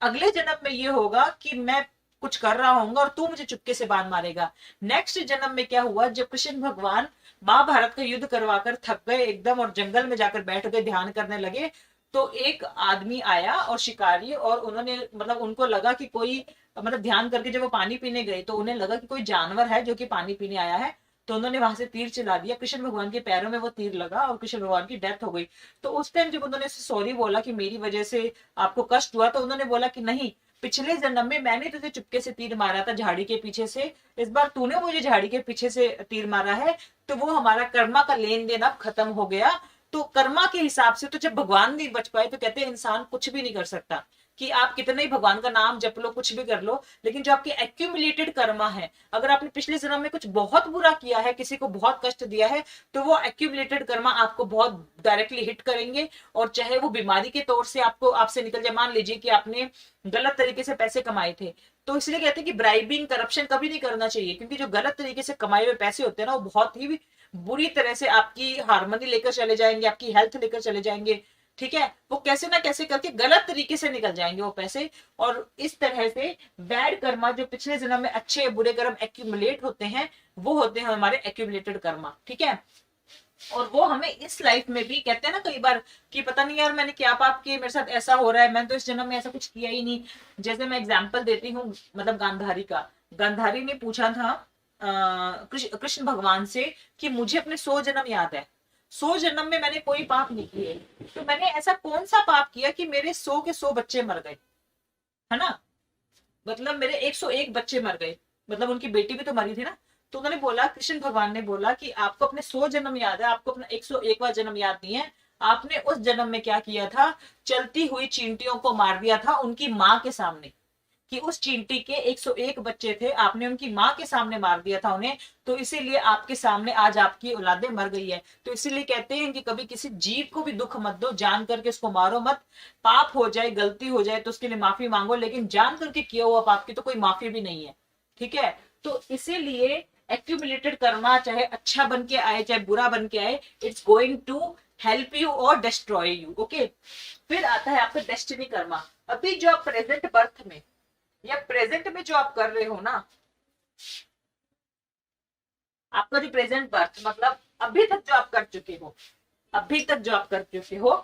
अगले जन्म में ये होगा कि मैं कुछ कर रहा हूँ और तू मुझे चुपके से बाण मारेगा। नेक्स्ट जन्म में क्या हुआ, जब कृष्ण भगवान महाभारत का युद्ध करवाकर थक गए एकदम और जंगल में जाकर बैठ गए, ध्यान करने लगे, तो एक आदमी आया और शिकारी, और उन्होंने मतलब उनको लगा कि कोई मतलब ध्यान करके जब वो पानी पीने गए तो उन्हें लगा कि कोई जानवर है जो कि पानी पीने आया है, तो उन्होंने वहां से तीर चला दिया, कृष्ण भगवान के पैरों में वो तीर लगा और कृष्ण भगवान की डेथ हो गई। तो उस टाइम जब उन्होंने सॉरी बोला कि मेरी वजह से आपको कष्ट हुआ, तो उन्होंने बोला कि नहीं, पिछले जन्म में मैंने तुझे चुपके से तीर मारा था झाड़ी के पीछे से, इस बार तूने मुझे झाड़ी के पीछे से तीर मारा है, तो वो हमारा कर्मा का लेन देन अब खत्म हो गया। तो कर्मा के हिसाब से तो जब भगवान नहीं बच पाए, तो कहते हैं इंसान कुछ भी नहीं कर सकता, कि आप कितने ही भगवान का नाम जप लो, कुछ भी कर लो, लेकिन जो आपके एक्यूमुलेटेड कर्मा है, अगर आपने पिछले जन्म में कुछ बहुत बुरा किया है, किसी को बहुत कष्ट दिया है, तो वो एक्यूमुलेटेड कर्मा आपको बहुत डायरेक्टली हिट करेंगे, और चाहे वो बीमारी के तौर से आपको आपसे निकल जाए। मान लीजिए कि आपने गलत तरीके से पैसे कमाए थे, तो इसलिए कहते हैं कि ब्राइबिंग, करप्शन कभी नहीं करना चाहिए, क्योंकि जो गलत तरीके से कमाए हुए पैसे होते हैं ना, वो बहुत ही बुरी तरह से आपकी हार्मनी लेकर चले जाएंगे, आपकी हेल्थ लेकर चले जाएंगे, ठीक है। वो कैसे ना कैसे करके गलत तरीके से निकल जाएंगे वो पैसे, और इस तरह से बैड कर्मा, जो पिछले जन्म में अच्छे बुरे कर्म एक्यूमुलेट होते हैं, वो होते हैं हमारे एक्यूमुलेटेड कर्मा, ठीक है। और वो हमें इस लाइफ में भी कहते हैं ना कई बार कि पता नहीं यार मैंने क्या पाप किए, मेरे साथ ऐसा हो रहा है, मैंने तो इस जन्म में ऐसा कुछ किया ही नहीं। जैसे मैं एग्जाम्पल देती हूँ, मतलब गांधारी का, गांधारी ने पूछा था कृष्ण भगवान से कि मुझे अपने 100 जन्म याद है, 100 जन्म में मैंने कोई पाप नहीं किए, तो मैंने ऐसा कौन सा पाप किया कि मेरे 100 के 100 बच्चे मर गए, है ना, मतलब मेरे 101 बच्चे मर गए, मतलब उनकी बेटी भी तो मरी थी ना। तो उन्होंने बोला, कृष्ण भगवान ने बोला कि आपको अपने 100 जन्म याद है, आपको अपना 101वां जन्म याद नहीं है। आपने उस जन्म में क्या किया था, चलती हुई चींटियों को मार दिया था उनकी माँ के सामने, कि उस चींटी के 101 बच्चे थे, आपने उनकी माँ के सामने मार दिया था उन्हें, तो इसीलिए आपके सामने आज आपकी औलादे मर गई है। तो इसीलिए कहते हैं कि कभी किसी जीव को भी दुख मत दो, जान करके उसको मारो मत, पाप हो जाए, गलती हो जाए तो उसके लिए माफी मांगो, लेकिन जान करके किया हुआ पाप की तो कोई माफी भी नहीं है, ठीक है। तो इसीलिए एक्यूमुलेटेड कर्मा चाहे अच्छा बन के आए चाहे बुरा बन के आए, it's going to help you और डिस्ट्रॉय यू, ओके। फिर आता है आपका डेस्टिनी कर्मा। अभी जो आप प्रेजेंट बर्थ में या प्रेजेंट में जो आप कर रहे हो ना, आपका जो प्रेजेंट बर्थ मतलब अभी तक जो आप कर चुके हो, अभी तक जो आप कर चुके हो,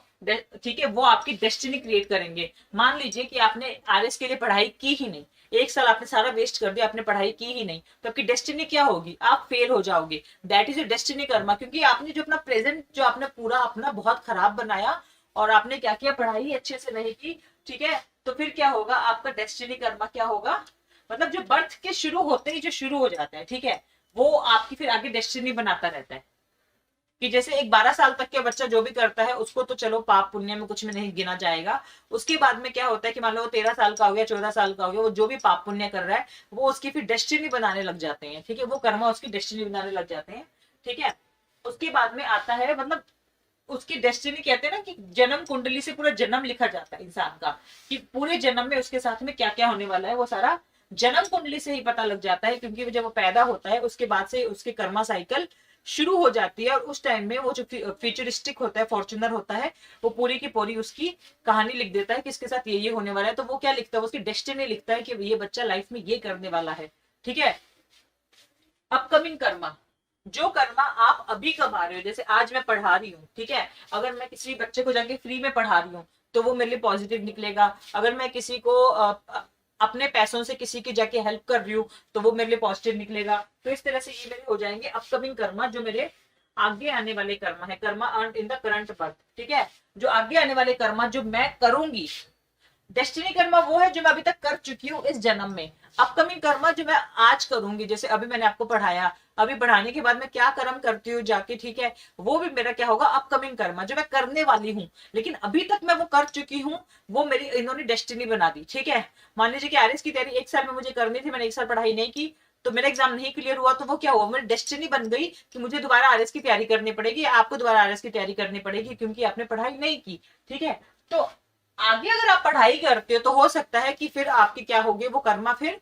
ठीक है, वो आपकी डेस्टिनी क्रिएट करेंगे। मान लीजिए कि आपने आरएस के लिए पढ़ाई की ही नहीं, 1 साल आपने सारा वेस्ट कर दिया, आपने पढ़ाई की ही नहीं, तो आपकी डेस्टिनी क्या होगी, आप फेल हो जाओगे। That is your destiny Karma, क्योंकि आपने जो अपना प्रेजेंट जो आपने पूरा अपना बहुत खराब बनाया, और आपने क्या किया, पढ़ाई अच्छे से नहीं की, ठीक है। तो फिर क्या होगा, आपका डेस्टिनी कर्मा क्या होगा, मतलब जो बर्थ के शुरू होते ही जो शुरू हो जाता है, ठीक है, वो आपकी फिर आगे डेस्टिनी बनाता रहता है। कि जैसे एक 12 साल तक के बच्चा जो भी करता है उसको तो चलो पाप पुण्य में कुछ में नहीं गिना जाएगा। उसके बाद में क्या होता है कि मान लो 13 साल का हो गया, 14 साल का हो गया, वो जो भी पाप पुण्य कर रहा है वो उसकी फिर डेस्टिनी बनाने लग जाते हैं, ठीक है, वो कर्मा उसकी डेस्टिनी बनाने लग जाते हैं, ठीक है। उसके बाद में आता है मतलब उसकी डेस्टिनी, कहते हैं ना कि जन्म कुंडली से पूरा जन्म लिखा जाता है इंसान का, कि पूरे जन्म में उसके साथ में क्या क्या होने वाला है, वो सारा जन्म कुंडली से ही पता लग जाता है। क्योंकि जब वो पैदा होता है उसके बाद से उसके कर्मा साइकिल शुरू हो जाती है, और उस टाइम में वो जो फ्यूचरिस्टिक होता है, फॉर्चुनर होता है, वो पूरी की पूरी उसकी कहानी लिख देता है कि इसके साथ ये होने वाला है। तो वो क्या लिखता है, उसकी डेस्टिनी लिखता है कि ये बच्चा लाइफ में ये करने वाला है, ठीक है। अपकमिंग कर्मा, जो कर्मा आप अभी कमा रहे हो, जैसे आज मैं पढ़ा रही हूँ, ठीक है, अगर मैं किसी बच्चे को जाके फ्री में पढ़ा रही हूँ तो वो मेरे लिए पॉजिटिव निकलेगा। अगर मैं किसी को अपने पैसों से किसी की जाके हेल्प कर रही हूँ तो वो मेरे लिए पॉजिटिव निकलेगा। तो इस तरह से ये मेरे हो जाएंगे अपकमिंग कर्मा, जो मेरे आगे आने वाले कर्मा है, Karma earn in the current birth, ठीक है। जो आगे आने वाले कर्मा जो मैं करूंगी, डेस्टिनी कर्मा वो है जो मैं अभी तक कर चुकी हूँ इस जन्म में। अपकमिंग कर्मा जो मैं आज करूंगी, जैसे अभी मैंने आपको पढ़ाया, अभी पढ़ाने के बाद मैं क्या कर्म करती हूँ जाके, ठीक है, वो भी मेरा क्या होगा, अपकमिंग कर्मा जो मैं करने वाली हूँ, लेकिन अभी तक मैं वो कर चुकी हूँ, वो मेरी इन्होंने डेस्टिनी बना दी। ठीक है, मान लीजिए कि आरएस की तैयारी 1 साल में मुझे करनी थी, मैंने 1 साल पढ़ाई नहीं की, तो मेरा एग्जाम नहीं क्लियर हुआ, तो वो क्या हुआ, मेरी डेस्टिनी बन गई कि मुझे दोबारा आरएस की तैयारी करनी पड़ेगी, आपको दोबारा आरएस की तैयारी करनी पड़ेगी, क्योंकि आपने पढ़ाई नहीं की। ठीक है, तो आगे अगर आप पढ़ाई करते हो तो हो सकता है कि फिर आपके क्या होगे, वो कर्मा फिर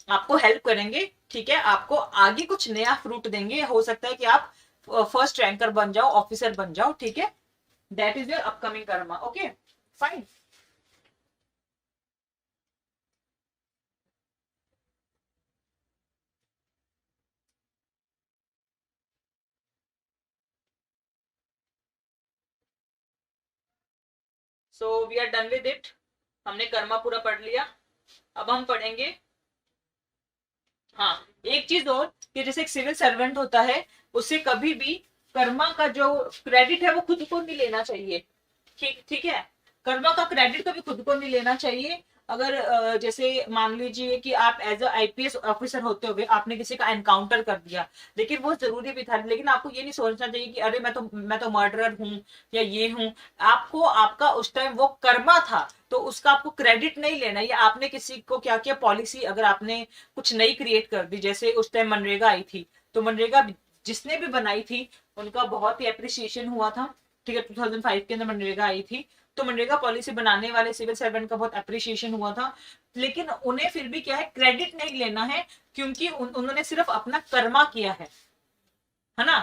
आपको हेल्प करेंगे। ठीक है, आपको आगे कुछ नया फ्रूट देंगे, हो सकता है कि आप फर्स्ट रैंकर बन जाओ, ऑफिसर बन जाओ। ठीक है, that is your upcoming karma. Okay, fine. So we are done with it. हमने कर्मा पूरा पढ़ लिया। अब हम पढ़ेंगे, हाँ, एक चीज और, कि जैसे एक सिविल सर्वेंट होता है, उसे कभी भी कर्मा का जो क्रेडिट है वो खुद को नहीं लेना चाहिए। ठीक ठीक है, कर्मा का क्रेडिट कभी खुद को नहीं लेना चाहिए। अगर जैसे मान लीजिए कि आप एज अ आईपीएस ऑफिसर होते हुए आपने किसी का एनकाउंटर कर दिया, लेकिन वो जरूरी भी था, लेकिन आपको ये नहीं सोचना चाहिए कि अरे मैं तो मर्डरर हूँ या ये हूँ। आपको आपका उस टाइम वो कर्मा था, तो उसका आपको क्रेडिट नहीं लेना। ये आपने किसी को क्या किया, पॉलिसी अगर आपने कुछ नई क्रिएट कर दी, जैसे उस टाइम मनरेगा आई थी, तो मनरेगा जिसने भी बनाई थी उनका बहुत ही अप्रिसिएशन हुआ था। ठीक है, 2005 के अंदर मनरेगा आई थी, तो मनरेगा पॉलिसी बनाने वाले सिविल सर्वेंट का बहुत अप्रिसिएशन हुआ था, लेकिन उन्हें फिर भी क्या है, क्रेडिट नहीं लेना है, क्योंकि उन्होंने सिर्फ अपना कर्मा किया है ना।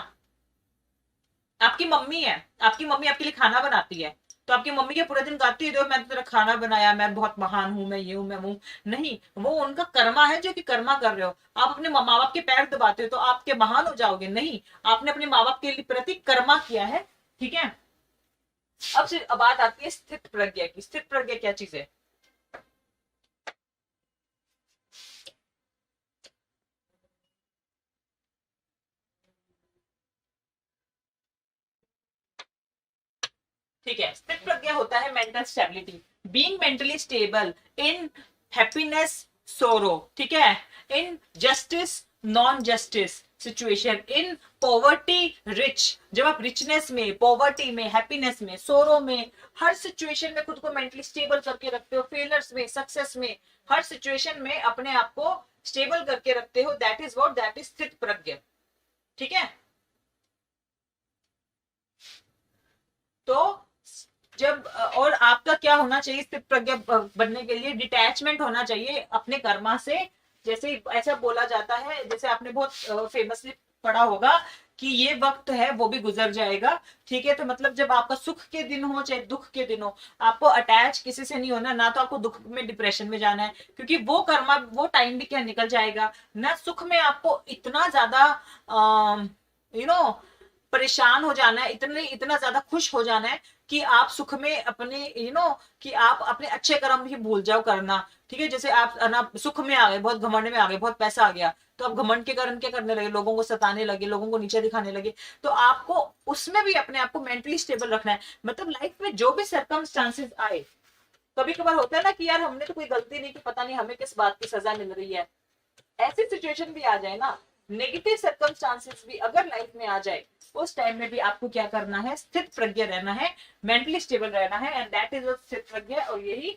आपकी मम्मी है, आपकी मम्मी आपके लिए खाना बनाती है, तो आपकी मम्मी के पूरे दिन गाती है, मैं तेरा खाना बनाया, मैं बहुत महान हूं, मैं ये हूं, मैं हूं। नहीं, वो उनका कर्मा है जो कि कर्मा कर रहे हो। आप अपने माँ बाप के पैर दबाते हो तो आपके महान हो जाओगे? नहीं, आपने अपने माँ बाप के प्रति कर्मा किया है। ठीक है, अब बात आती है स्थित प्रज्ञा की। स्थित प्रज्ञा क्या चीज है? ठीक है, स्थित प्रज्ञा होता है mental stability, being mentally stable in happiness, sorrow. ठीक है, in justice, non justice situation, in poverty, rich. जब आप रिचनेस में, पॉवर्टी में, हैप्पीनेस में, सोरो में, हर सिचुएशन में खुद को मेंटली स्टेबल करके रखते हो, फेलियर्स में, सक्सेस में, हर सिचुएशन में अपने आप को स्टेबल करके रखते हो, that is what, that is स्थित प्रज्ञा। ठीक है, तो जब और आपका क्या होना चाहिए स्थित प्रज्ञा बनने के लिए, डिटैचमेंट होना चाहिए अपने कर्मा से। जैसे ऐसा बोला जाता है, जैसे आपने बहुत फेमसली पढ़ा होगा कि ये वक्त है वो भी गुजर जाएगा। ठीक है, तो मतलब जब आपका सुख के दिन हो चाहे दुख के दिन हो, आपको अटैच किसी से नहीं होना, ना तो आपको दुख में डिप्रेशन में जाना है, क्योंकि वो कर्मा, वो टाइम भी क्या निकल जाएगा ना। सुख में आपको इतना ज्यादा यू नो परेशान हो जाना है, इतने इतना ज्यादा खुश हो जाना है कि आप सुख में अपने कि आप अपने अच्छे कर्म भी भूल जाओ करना। ठीक है, जैसे आप ना सुख में आ गए, बहुत घमंड में आ गए, बहुत पैसा आ गया, तो आप घमंड के कारण क्या करने लगे, लोगों को सताने लगे, लोगों को नीचे दिखाने लगे। तो आपको उसमें भी अपने आप को मेंटली स्टेबल रखना है। मतलब लाइफ में जो भी सर्कमस्टांसेस आए, कभी कभार होता है ना कि यार हमने तो कोई गलती नहीं की, पता नहीं हमें किस बात की सजा मिल रही है, ऐसी सिचुएशन भी आ जाए ना, नेगेटिव सर्कमस्टांसेस भी अगर लाइफ में आ जाए, उस टाइम में भी आपको क्या करना है, स्थित प्रज्ञ रहना है, मेंटली स्टेबल रहना है, एंड दैट इज स्थित प्रज्ञ। और यही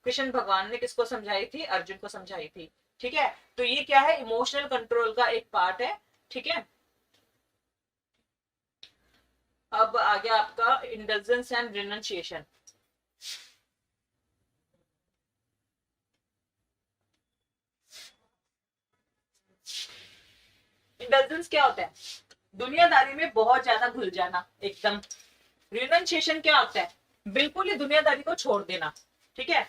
कृष्ण भगवान ने किसको समझाई थी, अर्जुन को समझाई थी। ठीक है, तो ये क्या है, इमोशनल कंट्रोल का एक पार्ट है। ठीक है, अब आ गया आपका इंडल्जेंस एंड रिनंसिएशन। इंडल्जेंस क्या होता है, दुनियादारी में बहुत ज्यादा घुल जाना एकदम। रिनंसिएशन क्या होता है, बिल्कुल ही दुनियादारी को छोड़ देना। ठीक है,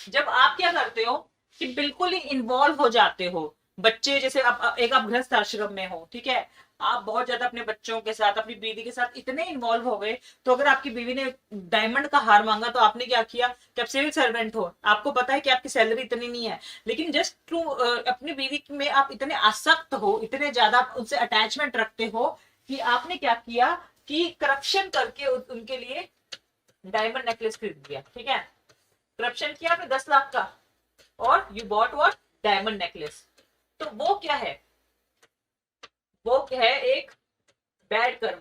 जब आप क्या करते हो कि बिल्कुल ही इन्वॉल्व हो जाते हो, बच्चे जैसे आप गृहस्थ आश्रम में हो, ठीक है, आप बहुत ज्यादा अपने बच्चों के साथ, अपनी बीवी के साथ इतने इन्वॉल्व हो गए, तो अगर आपकी बीवी ने डायमंड का हार मांगा तो आपने क्या किया कि आप सिविल सर्वेंट हो, आपको पता है कि आपकी सैलरी इतनी नहीं है, लेकिन जस्ट टू अपनी बीवी में आप इतने आसक्त हो, इतने ज्यादा उनसे अटैचमेंट रखते हो कि आपने क्या किया कि करप्शन करके उनके लिए डायमंड नेकलेस खरीद लिया, ठीक है, करप्शन किया आपने 10 लाख का, और you bought what, diamond necklace. तो वो क्या है, वो है एक बैड कर्म,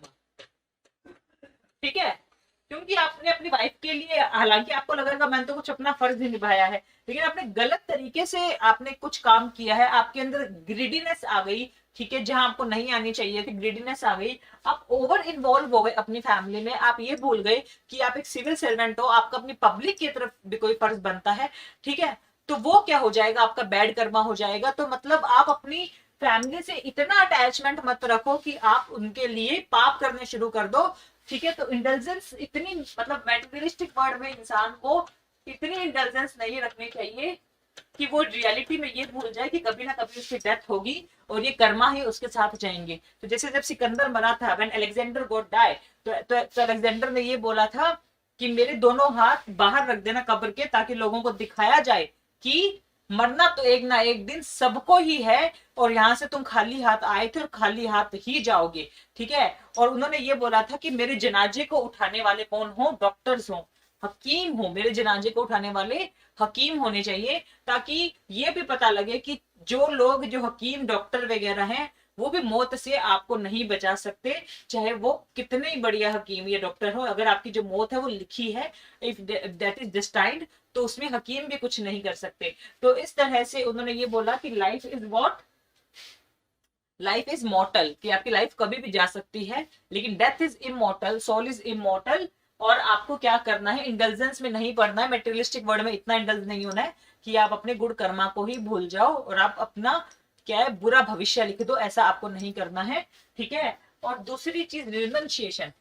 ठीक है, क्योंकि आपने अपनी वाइफ के लिए, हालांकि आपको लगेगा मैंने तो कुछ अपना फर्ज ही निभाया है, लेकिन आपने गलत तरीके से आपने कुछ काम किया है, आपके अंदर ग्रीडीनेस आ गई, ठीक है, जहां आपको नहीं आनी चाहिए थी, ग्रीडीनेस आ गई, आप ओवर इन्वॉल्व हो गए अपनी फैमिली में, आप ये भूल गए कि आप एक सिविल सर्वेंट हो, आपका अपनी पब्लिक की तरफ भी कोई फर्ज बनता है, ठीक है, तो वो क्या हो जाएगा, आपका बैड कर्मा हो जाएगा। तो मतलब आप अपनी फैमिली से इतना अटैचमेंट मत रखो कि आप उनके लिए पाप करने शुरू कर दो, ठीक है। तो इंटेलिजेंस इतनी, मतलब मेटेरियलिस्टिक वर्ल्ड में इंसान को इतनी इंटेलिजेंस नहीं रखनी चाहिए कि वो रियलिटी में ये भूल जाए कि कभी ना कभी उसकी डेथ होगी और ये कर्मा ही उसके साथ जाएंगे। तो जैसे जब सिकंदर मरा था, व्हेन अलेक्जेंडर गॉट डाई, तो अलेक्जेंडर ने ये बोला था कि मेरे दोनों हाथ बाहर रख देना कब्र के, ताकि लोगों को दिखाया जाए कि मरना तो एक ना एक दिन सबको ही है, और यहां से तुम खाली हाथ आए थे और खाली हाथ ही जाओगे, ठीक है। और उन्होंने ये बोला था कि मेरे जनाजे को उठाने वाले कौन हो, डॉक्टर्स हो, हकीम हो, मेरे जनाजे को उठाने वाले हकीम होने चाहिए, ताकि ये भी पता लगे कि जो लोग, जो हकीम डॉक्टर वगैरह हैं, वो भी मौत से आपको नहीं बचा सकते, चाहे वो कितने ही बढ़िया हकीम या डॉक्टर हो, अगर आपकी जो मौत है वो लिखी है, इफ दैट इज डिस्टाइंड, तो उसमें हकीम भी कुछ नहीं कर सकते। तो इस तरह से उन्होंने ये बोला कि life is what, life is mortal, कि आपकी लाइफ कभी भी जा सकती है, लेकिन death is immortal, soul is immortal. और आपको क्या करना है, इंडल्जेंस में नहीं पड़ना है, मेटेरियलिस्टिक वर्ल्ड में इतना इंडल्ज नहीं होना है कि आप अपने गुड कर्मा को ही भूल जाओ और आप अपना क्या है बुरा भविष्य लिख दो, ऐसा आपको नहीं करना है, ठीक है। और दूसरी चीज रिनंशिएशन,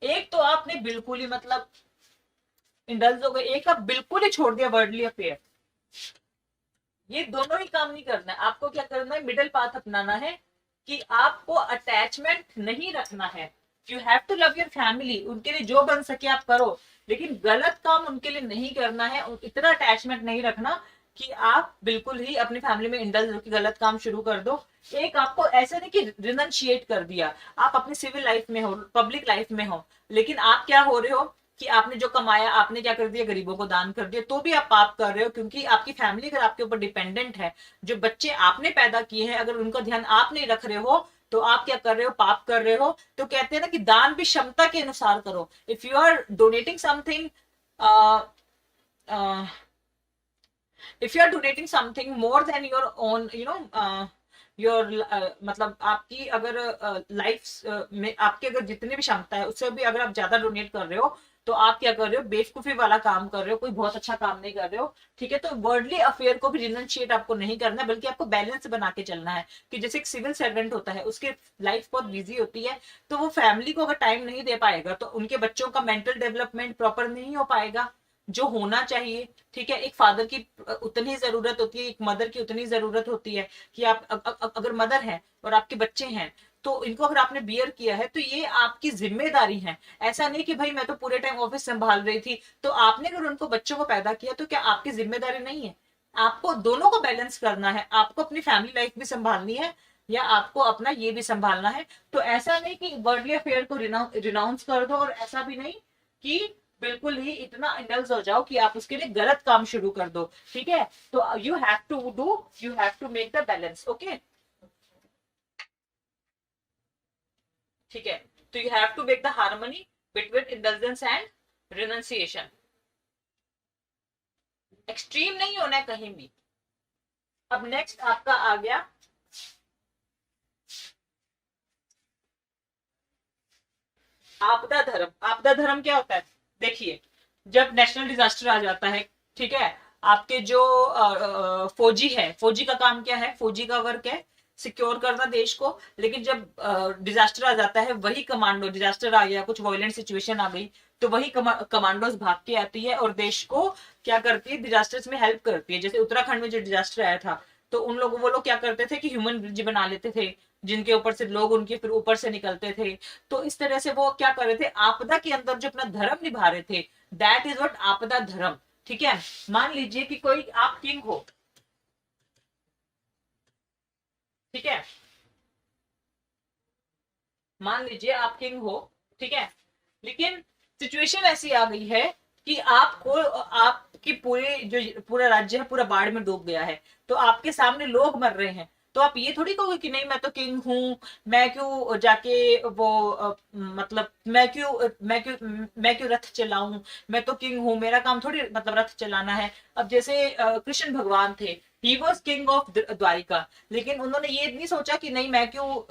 एक तो आपने बिल्कुल ही मतलब इंडल्ज हो गए, एक आप बिल्कुल ही छोड़ दिया वर्ल्डली अफेयर, ये दोनों ही काम नहीं करना है। आपको क्या करना है, मिडिल पाथ अपनाना है, कि आपको अटैचमेंट नहीं रखना है, you have to love your family, उनके लिए जो बन सके आप करो, लेकिन गलत काम उनके लिए नहीं करना है, इतना अटैचमेंट नहीं रखना कि आप बिल्कुल ही अपनी फैमिली में इंडल्ज होकर गलत काम शुरू कर दो। एक आपको ऐसे नहीं कि रिनंशिएट कर दिया, आप अपनी सिविल लाइफ में हो, पब्लिक लाइफ में हो, लेकिन आप क्या हो रहे हो कि आपने जो कमाया आपने क्या कर दिया, गरीबों को दान कर दिया, तो भी आप पाप कर रहे हो, क्योंकि आपकी फैमिली अगर आपके ऊपर डिपेंडेंट है, जो बच्चे आपने पैदा किए हैं, अगर उनका ध्यान आप नहीं रख रहे हो, तो आप क्या कर रहे हो, पाप कर रहे हो। तो कहते हैं ना कि दान भी क्षमता के अनुसार करो, if you are donating something, if you are donating something more than your own, you know, your मतलब आपकी अगर लाइफ में आपकी अगर जितनी भी क्षमता है उससे भी अगर आप ज्यादा डोनेट कर रहे हो, तो आप क्या कर रहे हो, बेवकूफी वाला काम कर रहे हो, कोई बहुत अच्छा काम नहीं कर रहे हो, ठीक है। तो वर्ल्डली अफेयर को भी रिनंशिएट आपको नहीं करना है, बल्कि आपको बैलेंस बना के चलना है, कि जैसे एक सिविल सर्वेंट होता है, उसकी लाइफ बहुत बिजी होती है, तो वो फैमिली को अगर टाइम नहीं दे पाएगा तो उनके बच्चों का मेंटल डेवलपमेंट प्रॉपर नहीं हो पाएगा जो होना चाहिए, ठीक है। एक फादर की उतनी जरूरत होती है, एक मदर की उतनी जरूरत होती है, कि आप अगर मदर है और आपके बच्चे हैं, तो इनको अगर आपने बियर किया है तो ये आपकी जिम्मेदारी है। ऐसा नहीं कि भाई मैं तो पूरे टाइम ऑफिस संभाल रही थी, तो आपने अगर उनको बच्चों को पैदा किया तो क्या आपकी जिम्मेदारी नहीं है? आपको दोनों को बैलेंस करना है, आपको अपनी फैमिली लाइफ भी संभालनी है या आपको अपना ये भी संभालना है। तो ऐसा नहीं कि वर्ल्डली अफेयर को रिनाउंस कर दो, और ऐसा भी नहीं कि बिल्कुल ही इतना इंडल्ज हो जाओ कि आप उसके लिए गलत काम शुरू कर दो, ठीक है। तो you have to make the balance, okay, ठीक है। तो you have to make the harmony between indulgence and renunciation, extreme नहीं होना है कहीं भी। अब नेक्स्ट आपका आ गया आपदा धर्म। आपदा धर्म क्या होता है, देखिए, जब नेशनल डिजास्टर आ जाता है, ठीक है, आपके जो फौजी है, फौजी का काम क्या है, फौजी का वर्क है सिक्योर करना देश को, लेकिन जब डिजास्टर आ जाता है, वही कमांडो, डिजास्टर आ गया, कुछ वायलेंट सिचुएशन आ गई, तो वही कमांडोज भाग के आती है और देश को क्या करती है, डिजास्टर्स में हेल्प करती है। जैसे उत्तराखंड में जो डिजास्टर आया था, तो उन लोगों, वो लोग क्या करते थे कि ह्यूमन ब्रिज बना लेते थे, जिनके ऊपर से लोग उनके फिर ऊपर से निकलते थे। तो इस तरह से वो क्या कर रहे थे, आपदा के अंदर जो अपना धर्म निभा रहे थे, दैट इज व्हाट आपदा धर्म, ठीक है। मान लीजिए कि कोई आप किंग हो, ठीक है, मान लीजिए आप किंग हो, ठीक है, लेकिन सिचुएशन ऐसी आ गई है कि आपको, आपकी पूरे जो पूरा राज्य है पूरा बाढ़ में डूब गया है, तो आपके सामने लोग मर रहे हैं, तो आप ये थोड़ी कहोगे कि नहीं मैं तो किंग हूँ, मैं क्यों जाके वो मतलब मैं क्यों रथ चलाऊं, मैं तो किंग हूँ, मेरा काम थोड़ी मतलब रथ चलाना है। अब जैसे कृष्ण भगवान थे, he was king of Dwarka, लेकिन उन्होंने ये नहीं सोचा कि नहीं मैं क्यों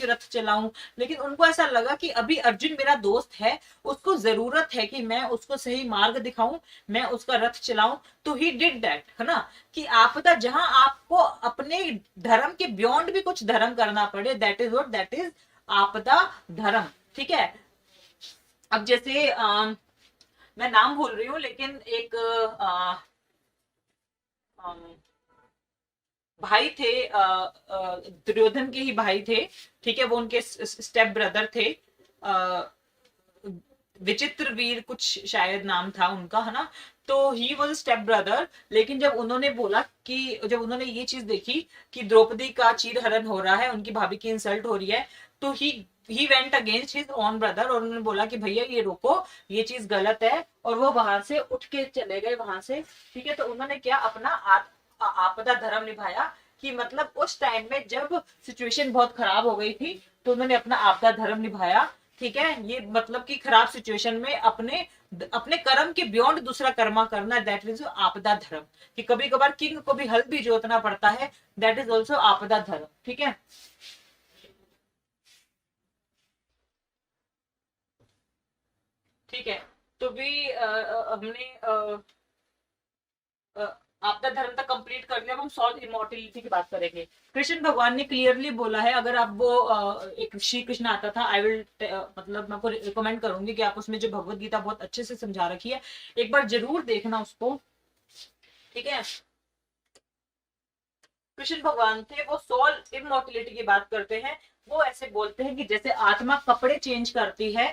रथ चलाऊं, लेकिन उनको ऐसा लगा कि अभी अर्जुन मेरा दोस्त है, उसको जरूरत है कि मैं उसको सही मार्ग दिखाऊं, मैं उसका रथ चलाऊं, तो ही डिड दैट, है ना। कि आपदा जहां आपको अपने धर्म के बियॉन्ड भी कुछ धर्म करना पड़े, that is what, that is आपदा धर्म, ठीक है। अब जैसे मैं नाम भूल रही हूँ, लेकिन एक भाई थे, दुर्योधन के ही भाई थे, ठीक है, वो उनके स्टेप ब्रदर थे, विचित्र वीर कुछ शायद नाम था उनका, है ना। तो ही वॉज स्टेप ब्रदर, लेकिन जब उन्होंने बोला कि जब उन्होंने ये चीज देखी कि द्रौपदी का चीरहरण हो रहा है, उनकी भाभी की इंसल्ट हो रही है, तो he went against his own brother, और उन्होंने बोला कि भैया ये रोको, ये चीज गलत है, और वो वहां से उठ के चले गए वहां से, ठीक है। तो उन्होंने क्या अपना आपदा धर्म निभाया, कि मतलब उस टाइम में जब सिचुएशन बहुत खराब हो गई थी, तो उन्होंने अपना आपदा धर्म निभाया, ठीक है। ये मतलब कि खराब सिचुएशन में अपने अपने कर्म के बियॉन्ड दूसरा कर्मा करना, दैट इज आपदा धर्म। कि कभी कभार किंग को भी हल भी जोतना पड़ता है, दैट इज ऑल्सो आपदा धर्म, ठीक है। ठीक है, तो भी हमने आपदा धर्म तक कंप्लीट कर लिया, अब हम सॉल्व इमोर्टिलिटी की बात करेंगे। कृष्ण भगवान ने क्लियरली बोला है, अगर आप वो एक श्री कृष्ण आता था, आई विल मतलब मैं आपको रिकमेंड करूंगी कि आप उसमें जो भगवत गीता बहुत अच्छे से समझा रखी है, एक बार जरूर देखना उसको, ठीक है। कृष्ण भगवान थे, वो सोल इमोर्टिलिटी की बात करते हैं। वो ऐसे बोलते हैं कि जैसे आत्मा कपड़े चेंज करती है,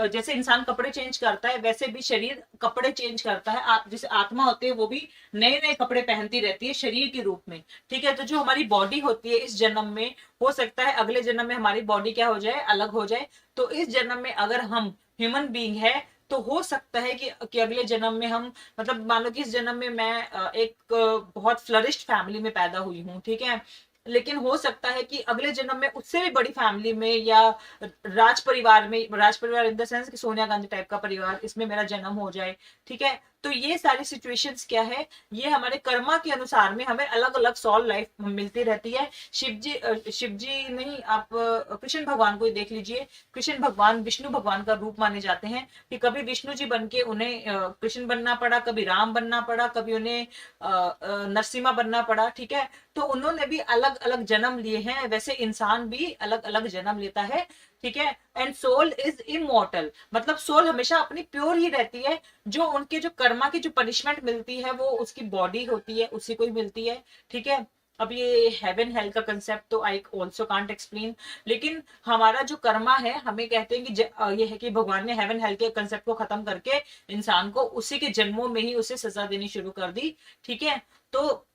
जैसे इंसान कपड़े चेंज करता है, वैसे भी शरीर कपड़े चेंज करता है। आप जैसे आत्मा होती है वो भी नए नए कपड़े पहनती रहती है शरीर के रूप में, ठीक है। तो जो हमारी बॉडी होती है इस जन्म में, हो सकता है अगले जन्म में हमारी बॉडी क्या हो जाए, अलग हो जाए। तो इस जन्म में अगर हम ह्यूमन बींग है, तो हो सकता है कि अगले जन्म में हम, मतलब मान लो कि इस जन्म में मैं एक बहुत फ्लरिश्ड फैमिली में पैदा हुई हूँ, ठीक है, लेकिन हो सकता है कि अगले जन्म में उससे भी बड़ी फैमिली में, या राज परिवार में, राज परिवार इन द सेंस कि सोनिया गांधी टाइप का परिवार, इसमें मेरा जन्म हो जाए, ठीक है। तो ये सारी सिचुएशंस क्या है, ये हमारे कर्मा के अनुसार में हमें अलग अलग सॉल लाइफ मिलती रहती है। शिव जी नहीं, आप कृष्ण भगवान को ही देख लीजिए। कृष्ण भगवान विष्णु भगवान का रूप माने जाते हैं, कि कभी विष्णु जी बन के उन्हें कृष्ण बनना पड़ा, कभी राम बनना पड़ा, कभी उन्हें नरसिम्हा बनना पड़ा, ठीक है। तो उन्होंने भी अलग अलग जन्म लिए हैं, वैसे इंसान भी अलग अलग जन्म लेता है, ठीक है। एंड सोल इज इमोर्टल, मतलब सोल हमेशा अपनी प्योर ही रहती है। जो उनके जो कर्मा की जो पनिशमेंट मिलती है वो उसकी बॉडी होती है, उसी को ही मिलती है, ठीक है। अब ये हेवन हेल का कंसेप्ट तो आई ऑल्सो कांट एक्सप्लेन, लेकिन हमारा जो कर्मा है, हमें कहते हैं कि ये है कि भगवान ने हेवन हेल के कंसेप्ट को खत्म करके इंसान को उसी के जन्मों में ही उसे सजा देनी शुरू कर दी, ठीक है। तो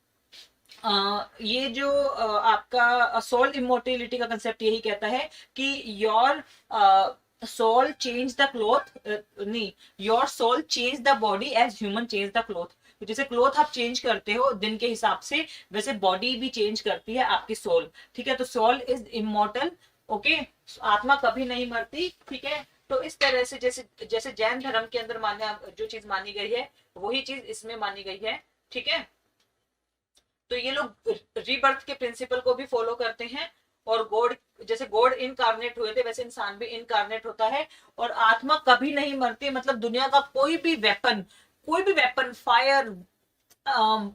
ये जो आपका सोल इमोर्टिलिटी का कंसेप्ट यही कहता है कि your soul change the cloth, नहीं, your soul change the body as human change the cloth. जैसे क्लोथ आप चेंज करते हो दिन के हिसाब से, वैसे बॉडी भी चेंज करती है आपकी सोल, ठीक है। तो सोल इज इमोर्टल, ओके, आत्मा कभी नहीं मरती, ठीक है। तो इस तरह से जैसे जैसे जैन धर्म के अंदर मान्य जो चीज मानी गई है, वही चीज इसमें मानी गई है, ठीक है। तो ये लोग रीबर्थ के प्रिंसिपल को भी फॉलो करते हैं, और गॉड, जैसे गॉड इनकारनेट हुए थे वैसे इंसान भी इनकारनेट होता है, और आत्मा कभी नहीं मरती। मतलब दुनिया का कोई भी वेपन, फायर,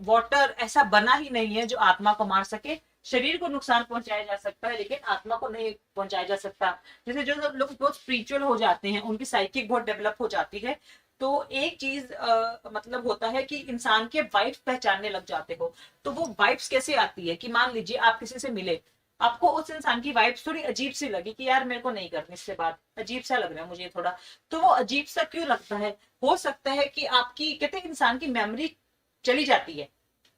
वाटर ऐसा बना ही नहीं है जो आत्मा को मार सके। शरीर को नुकसान पहुंचाया जा सकता है, लेकिन आत्मा को नहीं पहुंचाया जा सकता। जैसे जो लोग बहुत स्पिरिचुअल हो जाते हैं, उनकी साइकिक बहुत डेवलप हो जाती है, तो एक चीज मतलब होता है कि इंसान के वाइब्स पहचानने लग जाते हो। तो वो वाइब्स कैसे आती है, कि मान लीजिए आप किसी से मिले, आपको उस इंसान की वाइब्स थोड़ी अजीब सी लगी, कि यार मेरे को नहीं करनी इससे बात, अजीब सा लग रहा है मुझे थोड़ा। तो वो अजीब सा क्यों लगता है, हो सकता है कि आपकी, कहते हैं इंसान की मेमोरी चली जाती है,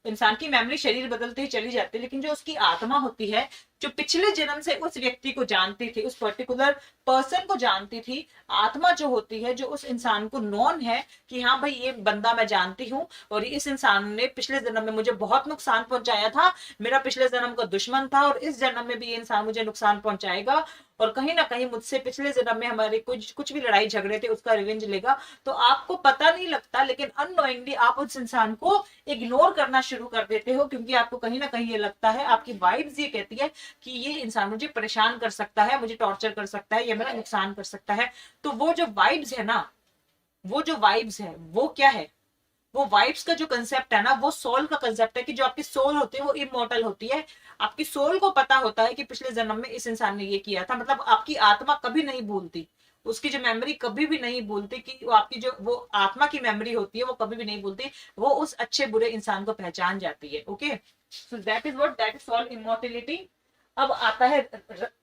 इंसान की मेमोरी शरीर बदलते ही चली जाती है, लेकिन जो उसकी आत्मा होती है जो पिछले जन्म से उस व्यक्ति को जानती थी, उस पर्टिकुलर पर्सन को जानती थी। आत्मा जो होती है, जो उस इंसान को नॉन है कि हाँ भाई ये बंदा मैं जानती हूँ और इस इंसान ने पिछले जन्म में मुझे बहुत नुकसान पहुंचाया था, मेरा पिछले जन्म का दुश्मन था और इस जन्म में भी ये इंसान मुझे नुकसान पहुंचाएगा और कहीं ना कहीं मुझसे पिछले जन्म में हमारे कुछ भी लड़ाई झगड़े थे उसका रिवेंज लेगा। तो आपको पता नहीं लगता, लेकिन अननोइंगली आप उस इंसान को इग्नोर करना शुरू कर देते हो, क्योंकि आपको कहीं ना कहीं ये लगता है, आपकी वाइब्स ये कहती है कि ये इंसान मुझे परेशान कर सकता है, मुझे टॉर्चर कर सकता है या मेरा नुकसान कर सकता है। तो वो जो वाइब्स है ना, वो जो वाइब्स है वो क्या है, वो वाइब्स का जो कंसेप्ट है ना, वो सोल का कंसेप्ट है कि जो आपकी सोल होती है वो इमोर्टल होती है। आपकी सोल को पता होता है कि पिछले जन्म में इस इंसान ने ये किया था। मतलब आपकी आत्मा कभी नहीं भूलती, उसकी जो मेमोरी कभी भी नहीं भूलती, कि वो आपकी जो वो आत्मा की मेमोरी होती है वो कभी भी नहीं भूलती, वो उस अच्छे बुरे इंसान को पहचान जाती है। Okay, so that is what, that is soul immortality. अब आता है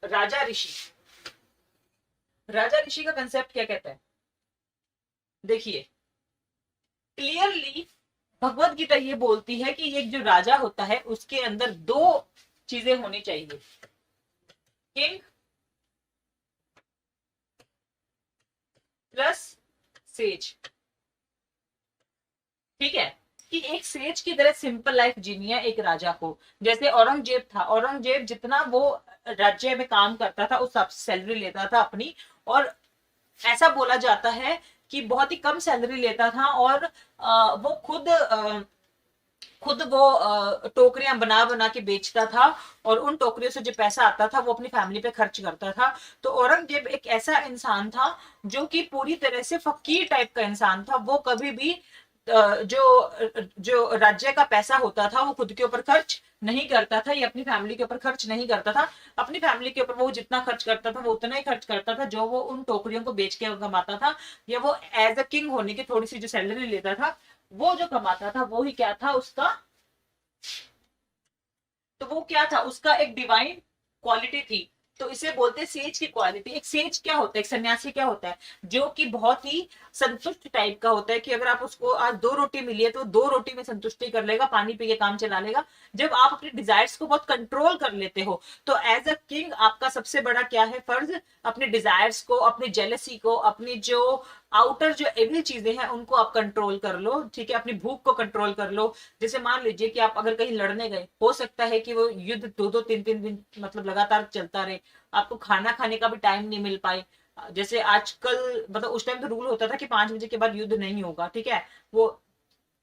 राजा ऋषि। राजा ऋषि का कंसेप्ट क्या कहता है, देखिए क्लियरली भगवत गीता ये बोलती है कि एक जो राजा होता है उसके अंदर दो चीजें होनी चाहिए, किंग प्लस सेज। ठीक है, कि एक सेज की तरह सिंपल लाइफ जीनी है एक राजा को। जैसे औरंगजेब था, औरंगजेब जितना वो राज्य में काम करता था उस हिसाब से सैलरी लेता था अपनी, और ऐसा बोला जाता है कि बहुत ही कम सैलरी लेता था और वो खुद वो टोकरियां बना बना के बेचता था और उन टोकरियों से जो पैसा आता था वो अपनी फैमिली पे खर्च करता था। तो औरंगजेब एक ऐसा इंसान था जो कि पूरी तरह से फकीर टाइप का इंसान था। वो कभी भी जो राज्य का पैसा होता था वो खुद के ऊपर खर्च नहीं करता था या अपनी फैमिली के ऊपर खर्च नहीं करता था। अपनी फैमिली के ऊपर वो जितना खर्च करता था वो उतना ही खर्च करता था जो वो उन टोकरियों को बेच के कमाता था, या वो एज अ किंग होने की थोड़ी सी जो सैलरी लेता था वो जो कमाता था वो ही क्या था उसका, तो वो क्या था उसका एक डिवाइन क्वालिटी थी। तो इसे बोलते हैं सेज की क्वालिटी। एक सेज क्या होता है, एक सन्यासी क्या होता है, जो कि बहुत ही संतुष्ट टाइप का होता है कि अगर आप उसको आज 2 रोटी मिली है तो 2 रोटी में संतुष्टि कर लेगा, पानी पी के काम चला लेगा। जब आप अपने डिजायर्स को बहुत कंट्रोल कर लेते हो तो एज अ किंग आपका सबसे बड़ा क्या है फर्ज, अपने डिजायर्स को, अपनी जेलसी को, अपनी जो आउटर जो एविल चीजें हैं उनको आप कंट्रोल कर लो। ठीक है, अपनी भूख को कंट्रोल कर लो। जैसे मान लीजिए कि आप अगर कहीं लड़ने गए, हो सकता है कि वो युद्ध 2-2 3-3 दिन मतलब लगातार चलता रहे, आपको खाना खाने का भी टाइम नहीं मिल पाए। जैसे आजकल मतलब उस टाइम तो रूल होता था कि 5 बजे के बाद युद्ध नहीं होगा। ठीक है, वो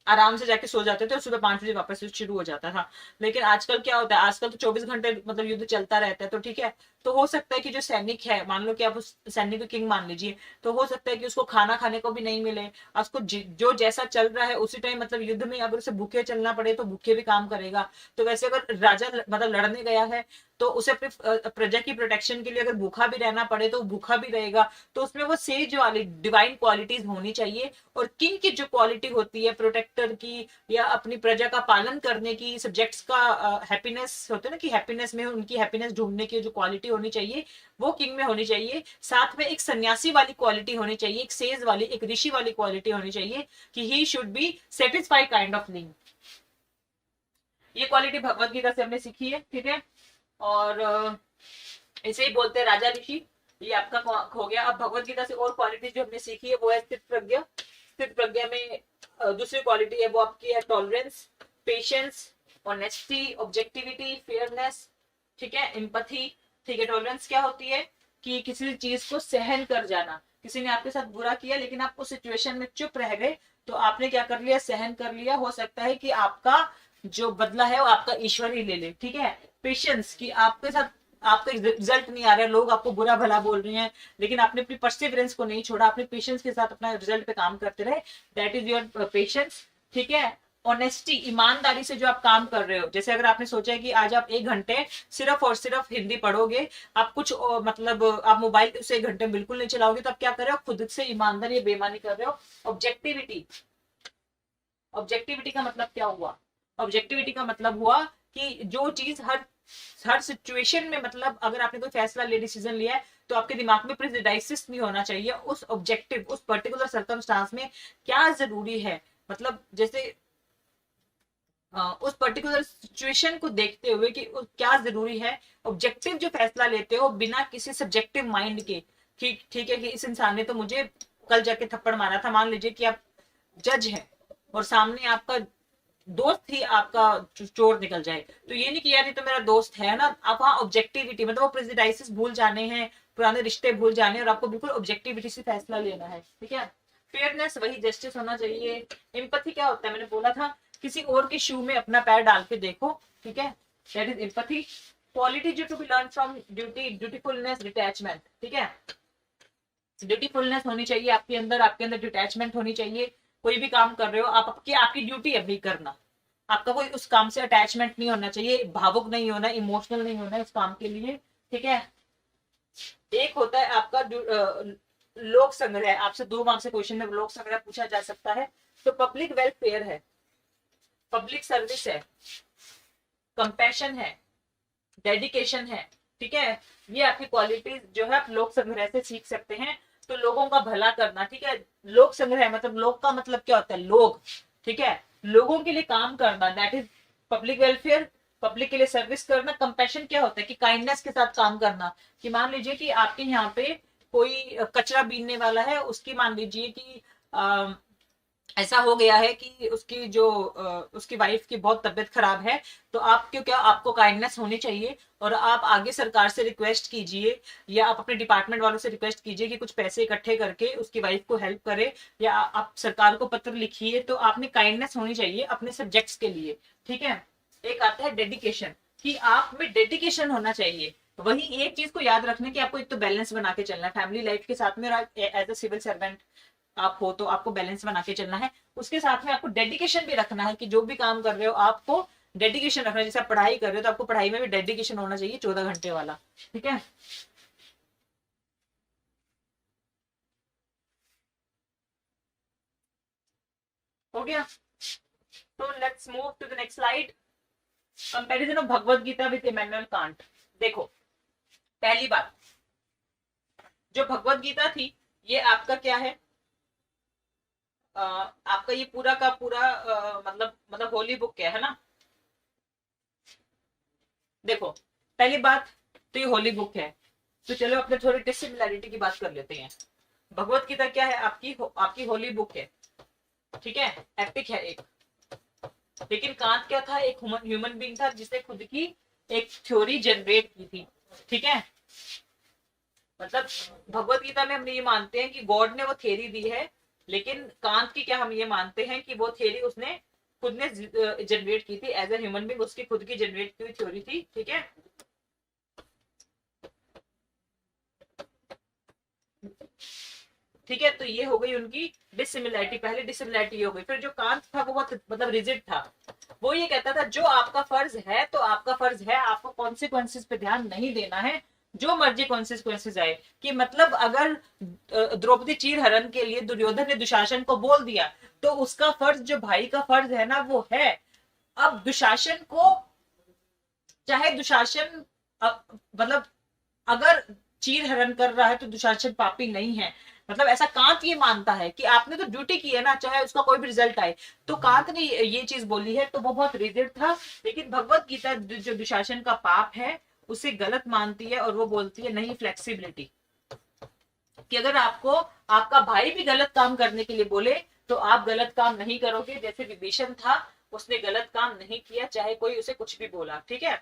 आराम से जाके सो जाते थे और सुबह 5 बजे वापस शुरू हो जाता था। लेकिन आजकल क्या होता है, आजकल तो 24 घंटे मतलब युद्ध चलता रहता है। तो ठीक है, तो हो सकता है कि जो सैनिक है, मान लो कि आप उस सैनिक को किंग मान लीजिए, तो हो सकता है कि उसको खाना खाने को भी नहीं मिले। उसको जो जैसा चल रहा है उसी टाइम मतलब युद्ध में अगर उसे भूखे चलना पड़े तो भूखे भी काम करेगा। तो वैसे अगर राजा मतलब लड़ने गया है तो उसे अपने प्रजा की प्रोटेक्शन के लिए अगर भूखा भी रहना पड़े तो भूखा भी रहेगा। तो उसमें वो सेज वाली डिवाइन क्वालिटीज होनी चाहिए। और किंग की जो क्वालिटी होती है प्रोटेक्टर की या अपनी प्रजा का पालन करने की, सब्जेक्ट्स का हैप्पीनेस होता है ना कि हैप्पीनेस में उनकी हैप्पीनेस ढूंढने की जो क्वालिटी होनी चाहिए वो किंग में होनी चाहिए। साथ में एक सन्यासी वाली क्वालिटी होनी चाहिए, एक सेज वाली, एक ऋषि वाली क्वालिटी होनी चाहिए कि he should be satisfied kind of लिंग। ये क्वालिटी भगवत गीता से हमने सीखी है। ठीक है, और इसे ही बोलते हैं राजा ऋषि। ये आपका हो गया। अब भगवत गीता से और क्वालिटी जो हमने सीखी है वो है स्थित प्रज्ञा। स्थित प्रज्ञा में दूसरी क्वालिटी है वो आपकी है tolerance, patience, honesty, objectivity, fairness. ठीक है, एम्पैथी। ठीक है, टॉलरेंस क्या होती है कि किसी चीज को सहन कर जाना। किसी ने आपके साथ बुरा किया लेकिन आप उस सिचुएशन में चुप रह गए, तो आपने क्या कर लिया, सहन कर लिया। हो सकता है कि आपका जो बदला है वो आपका ईश्वर ही ले ले। ठीक है, पेशेंस की आपके साथ आपका रिजल्ट नहीं आ रहा है, लोग आपको बुरा भला बोल रहे हैं, लेकिन आपने अपनी परसिवरेंस को नहीं छोड़ा, अपने पेशेंस के साथ अपना रिजल्ट पे काम करते रहे, दैट इज योर पेशेंस। ठीक है, ऑनेस्टी, ईमानदारी से जो आप काम कर रहे हो। जैसे अगर आपने सोचा है कि आज आप 1 घंटे सिर्फ और सिर्फ हिंदी पढ़ोगे, आप कुछ मतलब आप मोबाइल से 1 घंटे बिल्कुल नहीं चलाओगे, तो आप क्या कर रहे हो, खुद से ईमानदारी या बेईमानी कर रहे हो। ऑब्जेक्टिविटी, ऑब्जेक्टिविटी का मतलब क्या हुआ, ऑब्जेक्टिविटी का मतलब हुआ कि जो चीज हर सिचुएशन में, मतलब अगर आपने कोई फैसला ले, डिसीजन लिया है, तो आपके दिमाग में प्रेजुडिस नहीं होना चाहिए। उस ऑब्जेक्टिव, उस पर्टिकुलर सर्कमस्टांस में क्या जरूरी है। मतलब जैसे उस पर्टिकुलर सिचुएशन को देखते हुए कि क्या जरूरी है, ऑब्जेक्टिव जो फैसला लेते हो बिना किसी सब्जेक्टिव माइंड के। ठीक ठीक है कि इस इंसान ने तो मुझे कल जाके थप्पड़ मारा था, मान लीजिए कि आप जज हैं और सामने आपका दोस्त ही आपका चोर निकल जाए, तो ये नहीं कि यार ये तो मेरा दोस्त है ना, आप वहाँ ऑब्जेक्टिविटी मतलब वो प्रेजुडाइसेस भूल जाने हैं, पुराने रिश्ते भूल जाने, और आपको बिल्कुल ऑब्जेक्टिविटी से फैसला लेना है। ठीक है, फेयरनेस वही जस्टिस होना चाहिए। एम्पैथी क्या होता है, मैंने बोला था किसी और के शू में अपना पैर डाल के देखो। ठीक है, दैट इज एम्पैथी। क्वालिटी जो to be learn from duty, dutifulness, detachment. ठीक है, ड्यूटीफुलनेस होनी चाहिए आपके अंदर डिटैचमेंट होनी चाहिए। कोई भी काम कर रहे हो आप, आपकी ड्यूटी है भी करना, आपका कोई उस काम से अटैचमेंट नहीं होना चाहिए, भावुक नहीं होना, इमोशनल नहीं होना उस काम के लिए। ठीक है, एक होता है आपका लोक संग्रह, आपसे 2 मार्क्स से क्वेश्चन में लोक संग्रह पूछा जा सकता है। तो पब्लिक वेलफेयर है, पब्लिक सर्विस है, कंपैशन है, डेडिकेशन है। ठीक है, ये आपकी क्वालिटीज जो है आप लोक संग्रह से सीख सकते हैं। तो लोगों का भला करना। ठीक है, लोक संग्रह मतलब लोक का मतलब क्या होता है, लोग। ठीक है, लोगों के लिए काम करना, that is public welfare, public के लिए सर्विस करना। कंपैशन क्या होता है कि काइंडनेस के साथ काम करना, कि मान लीजिए कि आपके यहाँ पे कोई कचरा बीनने वाला है, उसकी मान लीजिए कि ऐसा हो गया है कि उसकी जो उसकी वाइफ की बहुत तबीयत खराब है, तो आप क्यों, क्या आपको काइंडनेस होनी चाहिए और आप आगे सरकार से रिक्वेस्ट कीजिए या आप अपने डिपार्टमेंट वालों से रिक्वेस्ट कीजिए कि कुछ पैसे इकट्ठे करके उसकी वाइफ को हेल्प करे, या आप सरकार को पत्र लिखिए। तो आपने काइंडनेस होनी चाहिए अपने सब्जेक्ट्स के लिए। ठीक है, एक आता है डेडिकेशन, कि आप में डेडिकेशन होना चाहिए। वही एक चीज को याद रखने की आपको एक तो बैलेंस बना के चलना है फैमिली लाइफ के साथ में, एज अ सिविल सर्वेंट आप हो तो आपको बैलेंस बना के चलना है। उसके साथ में आपको डेडिकेशन भी रखना है कि जो भी काम कर रहे हो आपको डेडिकेशन रखना है। जैसे आप पढ़ाई कर रहे हो तो आपको पढ़ाई में भी डेडिकेशन होना चाहिए, 14 घंटे वाला। ठीक है, हो गया। तो let's move to the next slide. Comparison of Bhagavad Gita with Immanuel Kant. देखो, पहली बात, जो भगवत गीता थी ये आपका क्या है, आपका ये पूरा का पूरा मतलब होली बुक क्या है ना। देखो, पहली बात तो ये होली बुक है, तो चलो अपने थोड़ी डिसिमिलैरिटी की बात कर लेते हैं। भगवत गीता क्या है, आपकी होली बुक है। ठीक है, एपिक है एक। लेकिन कांत क्या था, एक ह्यूमन बीइंग था जिसने खुद की एक थ्योरी जनरेट की थी। ठीक है, मतलब भगवत गीता में हम ये मानते हैं कि गॉड ने वो थ्योरी दी है, लेकिन कांत की क्या हम ये मानते हैं कि वो थ्योरी उसने खुद ने जनरेट की थी, एज ए ह्यूमन बीइंग उसकी खुद की जनरेट की हुई थ्योरी थी। ठीक है, ठीक है, तो ये हो गई उनकी डिसिमिलैरिटी, पहले डिसिमिलैरिटी हो गई। फिर जो कांत था वो बहुत मतलब रिजिड था, वो ये कहता था जो आपका फर्ज है तो आपका फर्ज है, आपको कॉन्सिक्वेंसेस पे ध्यान नहीं देना है, जो मर्जी कॉन्सिक्वेंसेस आए। कि मतलब अगर द्रौपदी चीर हरण के लिए दुर्योधन ने दुशासन को बोल दिया, तो उसका फर्ज, जो भाई का फर्ज है ना वो है। अब दुशासन को, चाहे दुशासन मतलब अगर चीर हरण कर रहा है तो दुशासन पापी नहीं है। मतलब ऐसा कांत ये मानता है कि आपने तो ड्यूटी की है ना, चाहे उसका कोई भी रिजल्ट आए। तो कांत ने ये चीज बोली है, तो वो बहुत रिजिड था। लेकिन भगवत गीता जो दुशासन का पाप है उसे गलत मानती है, और वो बोलती है नहीं, फ्लेक्सिबिलिटी, कि अगर आपको आपका भाई भी गलत काम करने के लिए बोले तो आप गलत काम नहीं करोगे। जैसे विभीषण था, उसने गलत काम नहीं किया चाहे कोई उसे कुछ भी बोला। ठीक है,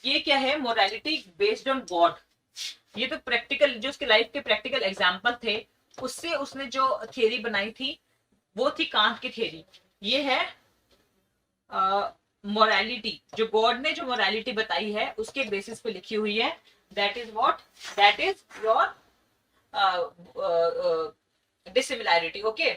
ये क्या है, मोरालिटी बेस्ड ऑन गॉड। ये तो प्रैक्टिकल, जो उसके लाइफ के प्रैक्टिकल एग्जाम्पल थे, उससे उसने जो थियरी बनाई थी वो थी कांत की थियरी। ये है मोरालिटी, जो गॉड ने जो मोरालिटी बताई है उसके बेसिस पे लिखी हुई है। That is what, that is your dissimilarity. Okay,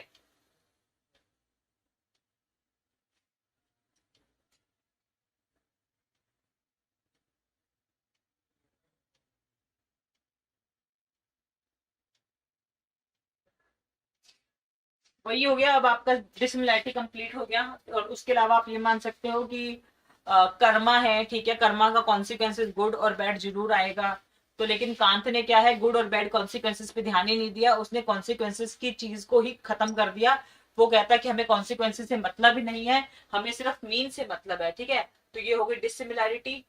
वही हो गया। अब आपका डिसिमिलैरिटी कंप्लीट हो गया। और उसके अलावा आप ये मान सकते हो कि कर्मा है। ठीक है, कर्मा का कॉन्सिक्वेंसेस गुड और बैड जरूर आएगा। तो लेकिन कांत ने क्या है, गुड और बैड कॉन्सिक्वेंसेस पे ध्यान ही नहीं दिया, उसने कॉन्सिक्वेंसेस की चीज को ही खत्म कर दिया। वो कहता है कि हमें कॉन्सिक्वेंसेस से मतलब ही नहीं है, हमें सिर्फ मीन से मतलब है, ठीक है। तो ये हो गई डिसिमिलैरिटी।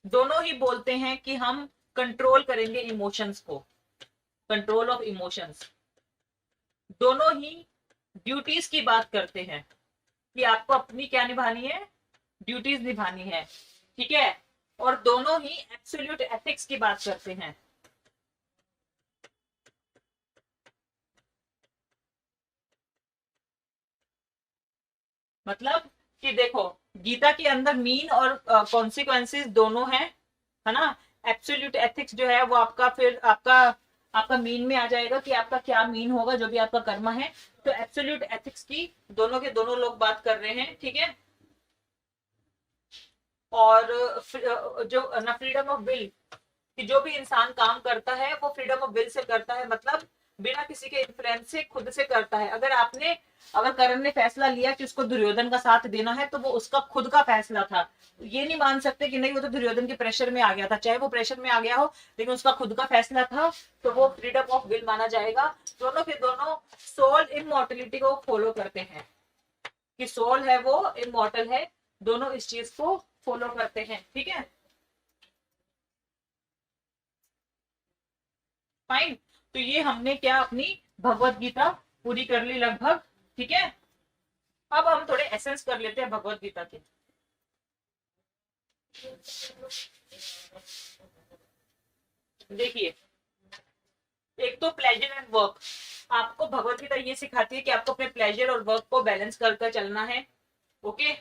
दोनों ही बोलते हैं कि हम कंट्रोल करेंगे इमोशंस को, कंट्रोल ऑफ इमोशंस। दोनों ही ड्यूटीज की बात करते हैं कि आपको अपनी क्या निभानी है, ड्यूटीज निभानी है, ठीक है। और दोनों ही एब्सोल्यूट एथिक्स की बात करते हैं। मतलब कि देखो, गीता के अंदर मीन और कॉन्सिक्वेंसेस दोनों हैं, है ना। एब्सोल्यूट एथिक्स जो है वो आपका फिर आपका आपका मीन में आ जाएगा कि आपका क्या मीन होगा जो भी आपका कर्म है। तो एब्सोल्यूट एथिक्स की दोनों के दोनों लोग बात कर रहे हैं, ठीक है। और जो ना फ्रीडम ऑफ विल, कि जो भी इंसान काम करता है वो फ्रीडम ऑफ विल से करता है, मतलब बिना किसी के इन्फ्लुएंस से खुद से करता है। अगर करण ने फैसला लिया कि उसको दुर्योधन का साथ देना है तो वो उसका खुद का फैसला था। ये नहीं मान सकते कि नहीं वो तो दुर्योधन के प्रेशर में आ गया था, चाहे वो प्रेशर में आ गया हो लेकिन उसका खुद का फैसला था, तो वो फ्रीडम ऑफ विल माना जाएगा। दोनों के दोनों सोल इमॉर्टलिटी को फॉलो करते हैं, कि सोल है वो इमॉर्टल है, दोनों इस चीज को फॉलो करते हैं, ठीक है। फाइन। तो ये हमने क्या अपनी भगवत गीता पूरी कर ली लगभग, ठीक है। अब हम थोड़े एसेंस कर लेते हैं भगवत गीता के। देखिए, एक तो प्लेजर एंड वर्क, आपको भगवत गीता ये सिखाती है कि आपको अपने प्लेजर और वर्क को बैलेंस कर चलना है, ओके।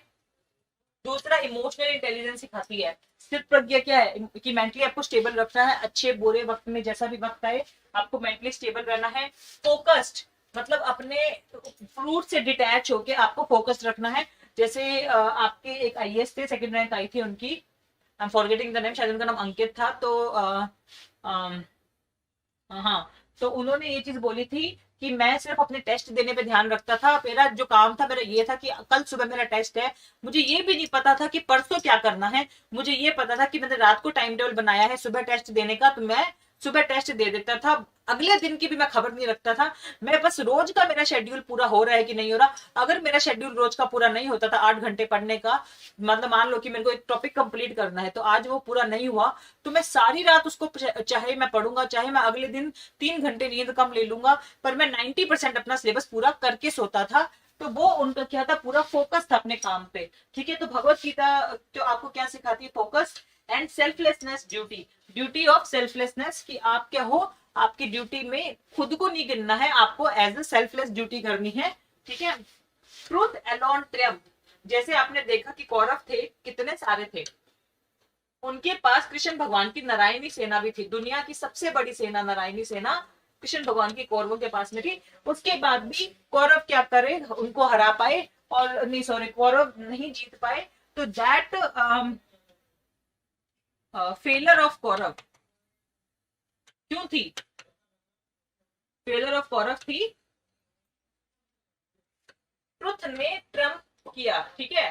दूसरा इमोशनल इंटेलिजेंस सिखाती है। स्थित प्रज्ञा क्या है कि मेंटली आपको स्टेबल रखना है, अच्छे बुरे वक्त में जैसा भी वक्त आए आपको मेंटली स्टेबल रहना है। फोकस्ड, मतलब अपने फ्रूट से डिटैच होके आपको फोकस्ड रखना है। जैसे आपके एक आईएएस थे, सेकंड रैंक आई थी उनकी, I am forgetting the name, शायद उनका नाम अंकित था। तो हाँ, तो उन्होंने ये चीज बोली थी कि मैं सिर्फ अपने टेस्ट देने पे ध्यान रखता था, मेरा जो काम था मेरा ये था कि कल सुबह मेरा टेस्ट है, मुझे ये भी नहीं पता था कि परसों क्या करना है, मुझे ये पता था कि मैंने रात को टाइम टेबल बनाया है सुबह टेस्ट देने का, तो मैं सुबह टेस्ट दे देता था, अगले दिन की भी मैं खबर नहीं रखता था। मैं बस रोज का मेरा शेड्यूल पूरा हो रहा है कि नहीं हो रहा। अगर मेरा शेड्यूल रोज का पूरा नहीं होता था 8 घंटे पढ़ने का, मतलब मान लो कि मेरे को एक टॉपिक कंप्लीट करना है तो आज वो पूरा नहीं हुआ, तो मैं सारी रात उसको चाहे मैं पढ़ूंगा, चाहे मैं अगले दिन 3 घंटे नींद कम ले लूंगा, पर मैं 90% अपना सिलेबस पूरा करके सोता था। तो वो उनका क्या था, पूरा फोकस था अपने काम पे, ठीक है। तो भगवत गीता तो आपको क्या सिखाती है, focus and selflessness duty, duty of selflessness, कि आप क्या हो, आपकी ड्यूटी में खुद को नहीं गिनना है, आपको एज ए सेल्फलेस ड्यूटी करनी है, ठीक है। ट्रूथ अलोन ट्रियम्फ, जैसे आपने देखा कि कौरव थे कितने सारे थे, उनके पास कृष्ण भगवान की नारायणी सेना भी थी, दुनिया की सबसे बड़ी सेना नारायणी सेना कृष्ण भगवान की कौरवों के पास में थी। उसके बाद भी कौरव क्या करे, उनको हरा पाए, और नहीं सॉरी कौरव नहीं जीत पाए। तो दैट फेलर ऑफ कौरव क्यों थी, फेलर ऑफ कौरव थी ट्रुथ ने ट्रम्प किया, ठीक है।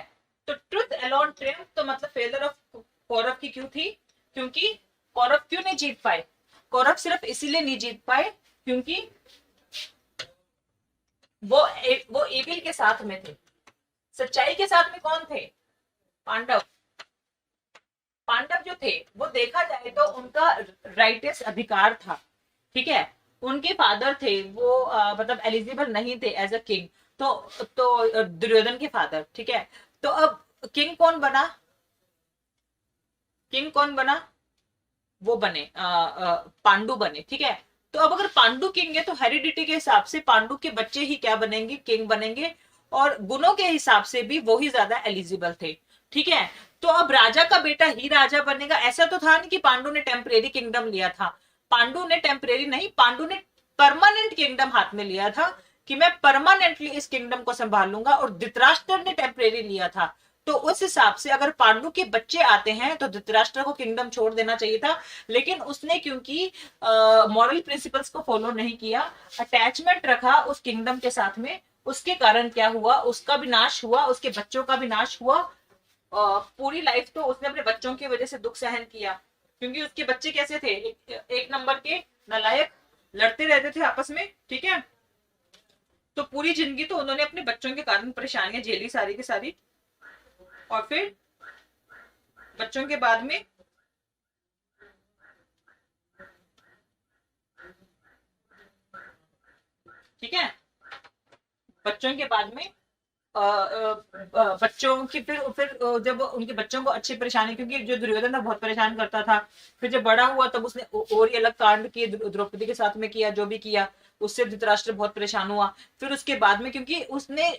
तो ट्रुथ अलोन ट्रम्प, तो मतलब फेलर ऑफ कौरव की क्यों थी, क्योंकि कौरव क्यों नहीं जीत पाए, कौरव सिर्फ इसीलिए नहीं जीत पाए क्योंकि वो एविल के साथ में थे, सच्चाई के साथ में कौन थे, पांडव। पांडव जो थे वो देखा जाए तो उनका राइटेस्ट अधिकार था, ठीक है। उनके फादर थे वो मतलब एलिजिबल नहीं थे एज अ किंग, तो दुर्योधन के फादर, ठीक है। तो अब किंग कौन बना, किंग कौन बना, वो बने पांडु बने, ठीक है। तो अब अगर पांडु किंग है तो हेरिडिटी के हिसाब से पांडु के बच्चे ही क्या बनेंगे, किंग बनेंगे, और गुणों के हिसाब से भी वो ही ज्यादा एलिजिबल थे, ठीक है। तो अब राजा का बेटा ही राजा बनेगा, ऐसा तो था नहीं कि पांडु ने टेम्परेरी किंगडम लिया था, पांडु ने टेम्परेरी नहीं, पांडु ने परमानेंट किंगडम हाथ में लिया था कि मैं परमानेंटली इस किंगडम को संभालूंगा, और धृतराष्ट्र ने टेम्परेरी लिया था। तो उस हिसाब से अगर पांडु के बच्चे आते हैं तो धृतराष्ट्र को किंगडम छोड़ देना चाहिए था, लेकिन उसने क्योंकि मॉरल प्रिंसिपल्स को फॉलो नहीं किया, अटैचमेंट रखा उस किंगडम के साथ में, उसके कारण क्या हुआ, उसका भी नाश हुआ, उसके बच्चों का भी नाश हुआ। पूरी लाइफ तो उसने अपने बच्चों की वजह से दुख सहन किया, क्योंकि उसके बच्चे कैसे थे, एक नंबर के नालायक लड़ते रहते थे आपस में, ठीक है। तो पूरी जिंदगी तो उन्होंने अपने बच्चों के कारण परेशानियां झेली सारी की सारी, और फिर बच्चों के बाद में ठीक है, बच्चों के बाद में बच्चों की फिर जब उनके बच्चों को अच्छी परेशानी, क्योंकि जो दुर्योधन था बहुत परेशान करता था, फिर जब बड़ा हुआ तब उसने और ही अलग कांड किए द्रौपदी के साथ में किया, जो भी किया उससे धृतराष्ट्र बहुत परेशान हुआ। फिर उसके बाद में क्योंकि उसने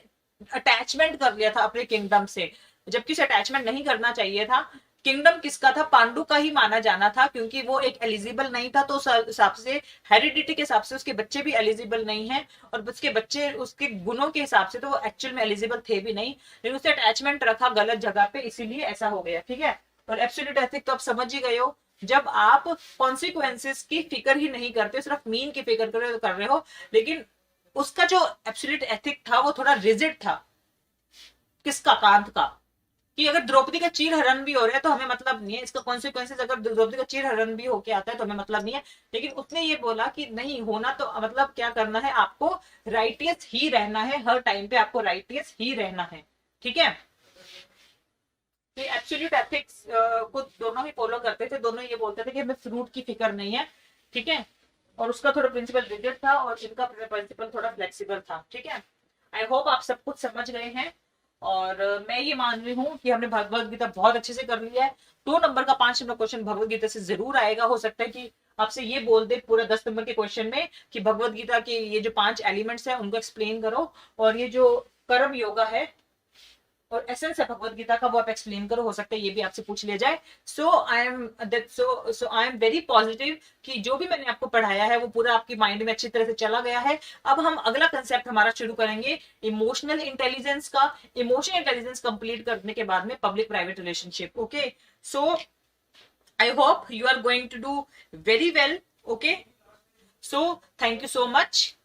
अटैचमेंट कर लिया था अपने किंगडम से, जबकि उसे अटैचमेंट नहीं करना चाहिए था। किंगडम किसका था? पांडु का ही माना जाना था, क्योंकि वो एक एलिजिबल नहीं था, तो उस हिसाब से हेरिडिटी के हिसाब से उसके बच्चे भी एलिजिबल नहीं है, और उसके बच्चे उसके गुणों के हिसाब से तो वो एक्चुअल में एलिजिबल थे भी नहीं, लेकिन उसने अटैचमेंट रखा गलत जगह पे, इसीलिए ऐसा हो गया, ठीक है। और एब्सोल्यूट एथिक तो आप समझ ही गए हो, जब आप कॉन्सिक्वेंसेस की फिक्र ही नहीं करते, सिर्फ मीन की फिक्र कर रहे हो, लेकिन उसका जो एब्सोल्यूट एथिक था वो थोड़ा रिजिड था। किसका? कांत का। कि अगर द्रौपदी का चीर हरण भी हो रहा है तो हमें मतलब नहीं है, इसका कॉन्सिक्वेंसेस अगर द्रौपदी का चीर हरण भी होके आता है तो हमें मतलब नहीं है, लेकिन उसने ये बोला कि नहीं होना, तो मतलब क्या करना है आपको? राइटियस ही रहना है, हर टाइम पे आपको राइटियस ही रहना है, ठीक है। तो एब्सोल्यूट एथिक्स को दोनों ही फॉलो करते थे, दोनों ये बोलते थे कि हमें फ्रूट की फिक्र नहीं है, ठीक है। और उसका थोड़ा प्रिंसिपल रिजिड था और इनका प्रिंसिपल थोड़ा फ्लेक्सिबल था, ठीक है। आई होप आप सब कुछ समझ गए हैं, और मैं ये मान रही हूँ कि हमने भगवत गीता बहुत अच्छे से कर लिया है। 2 नंबर का 5 नंबर क्वेश्चन भगवत गीता से जरूर आएगा, हो सकता है कि आपसे ये बोल दे पूरा 10 नंबर के क्वेश्चन में कि भगवत गीता के ये जो 5 एलिमेंट्स है उनको एक्सप्लेन करो, और ये जो कर्म योगा है और एसेंस है भगवत गीता का वो आप एक्सप्लेन करो, हो सकता है ये भी आपसे पूछ लिया जाए। सो आई एम वेरी पॉजिटिव कि जो भी मैंने आपको पढ़ाया है वो पूरा आपकी माइंड में अच्छी तरह से चला गया है। अब हम अगला कंसेप्ट हमारा शुरू करेंगे इमोशनल इंटेलिजेंस का। इमोशनल इंटेलिजेंस कंप्लीट करने के बाद में public private relationship. Okay, so I hope you are going to do very well. Okay, so thank you so much.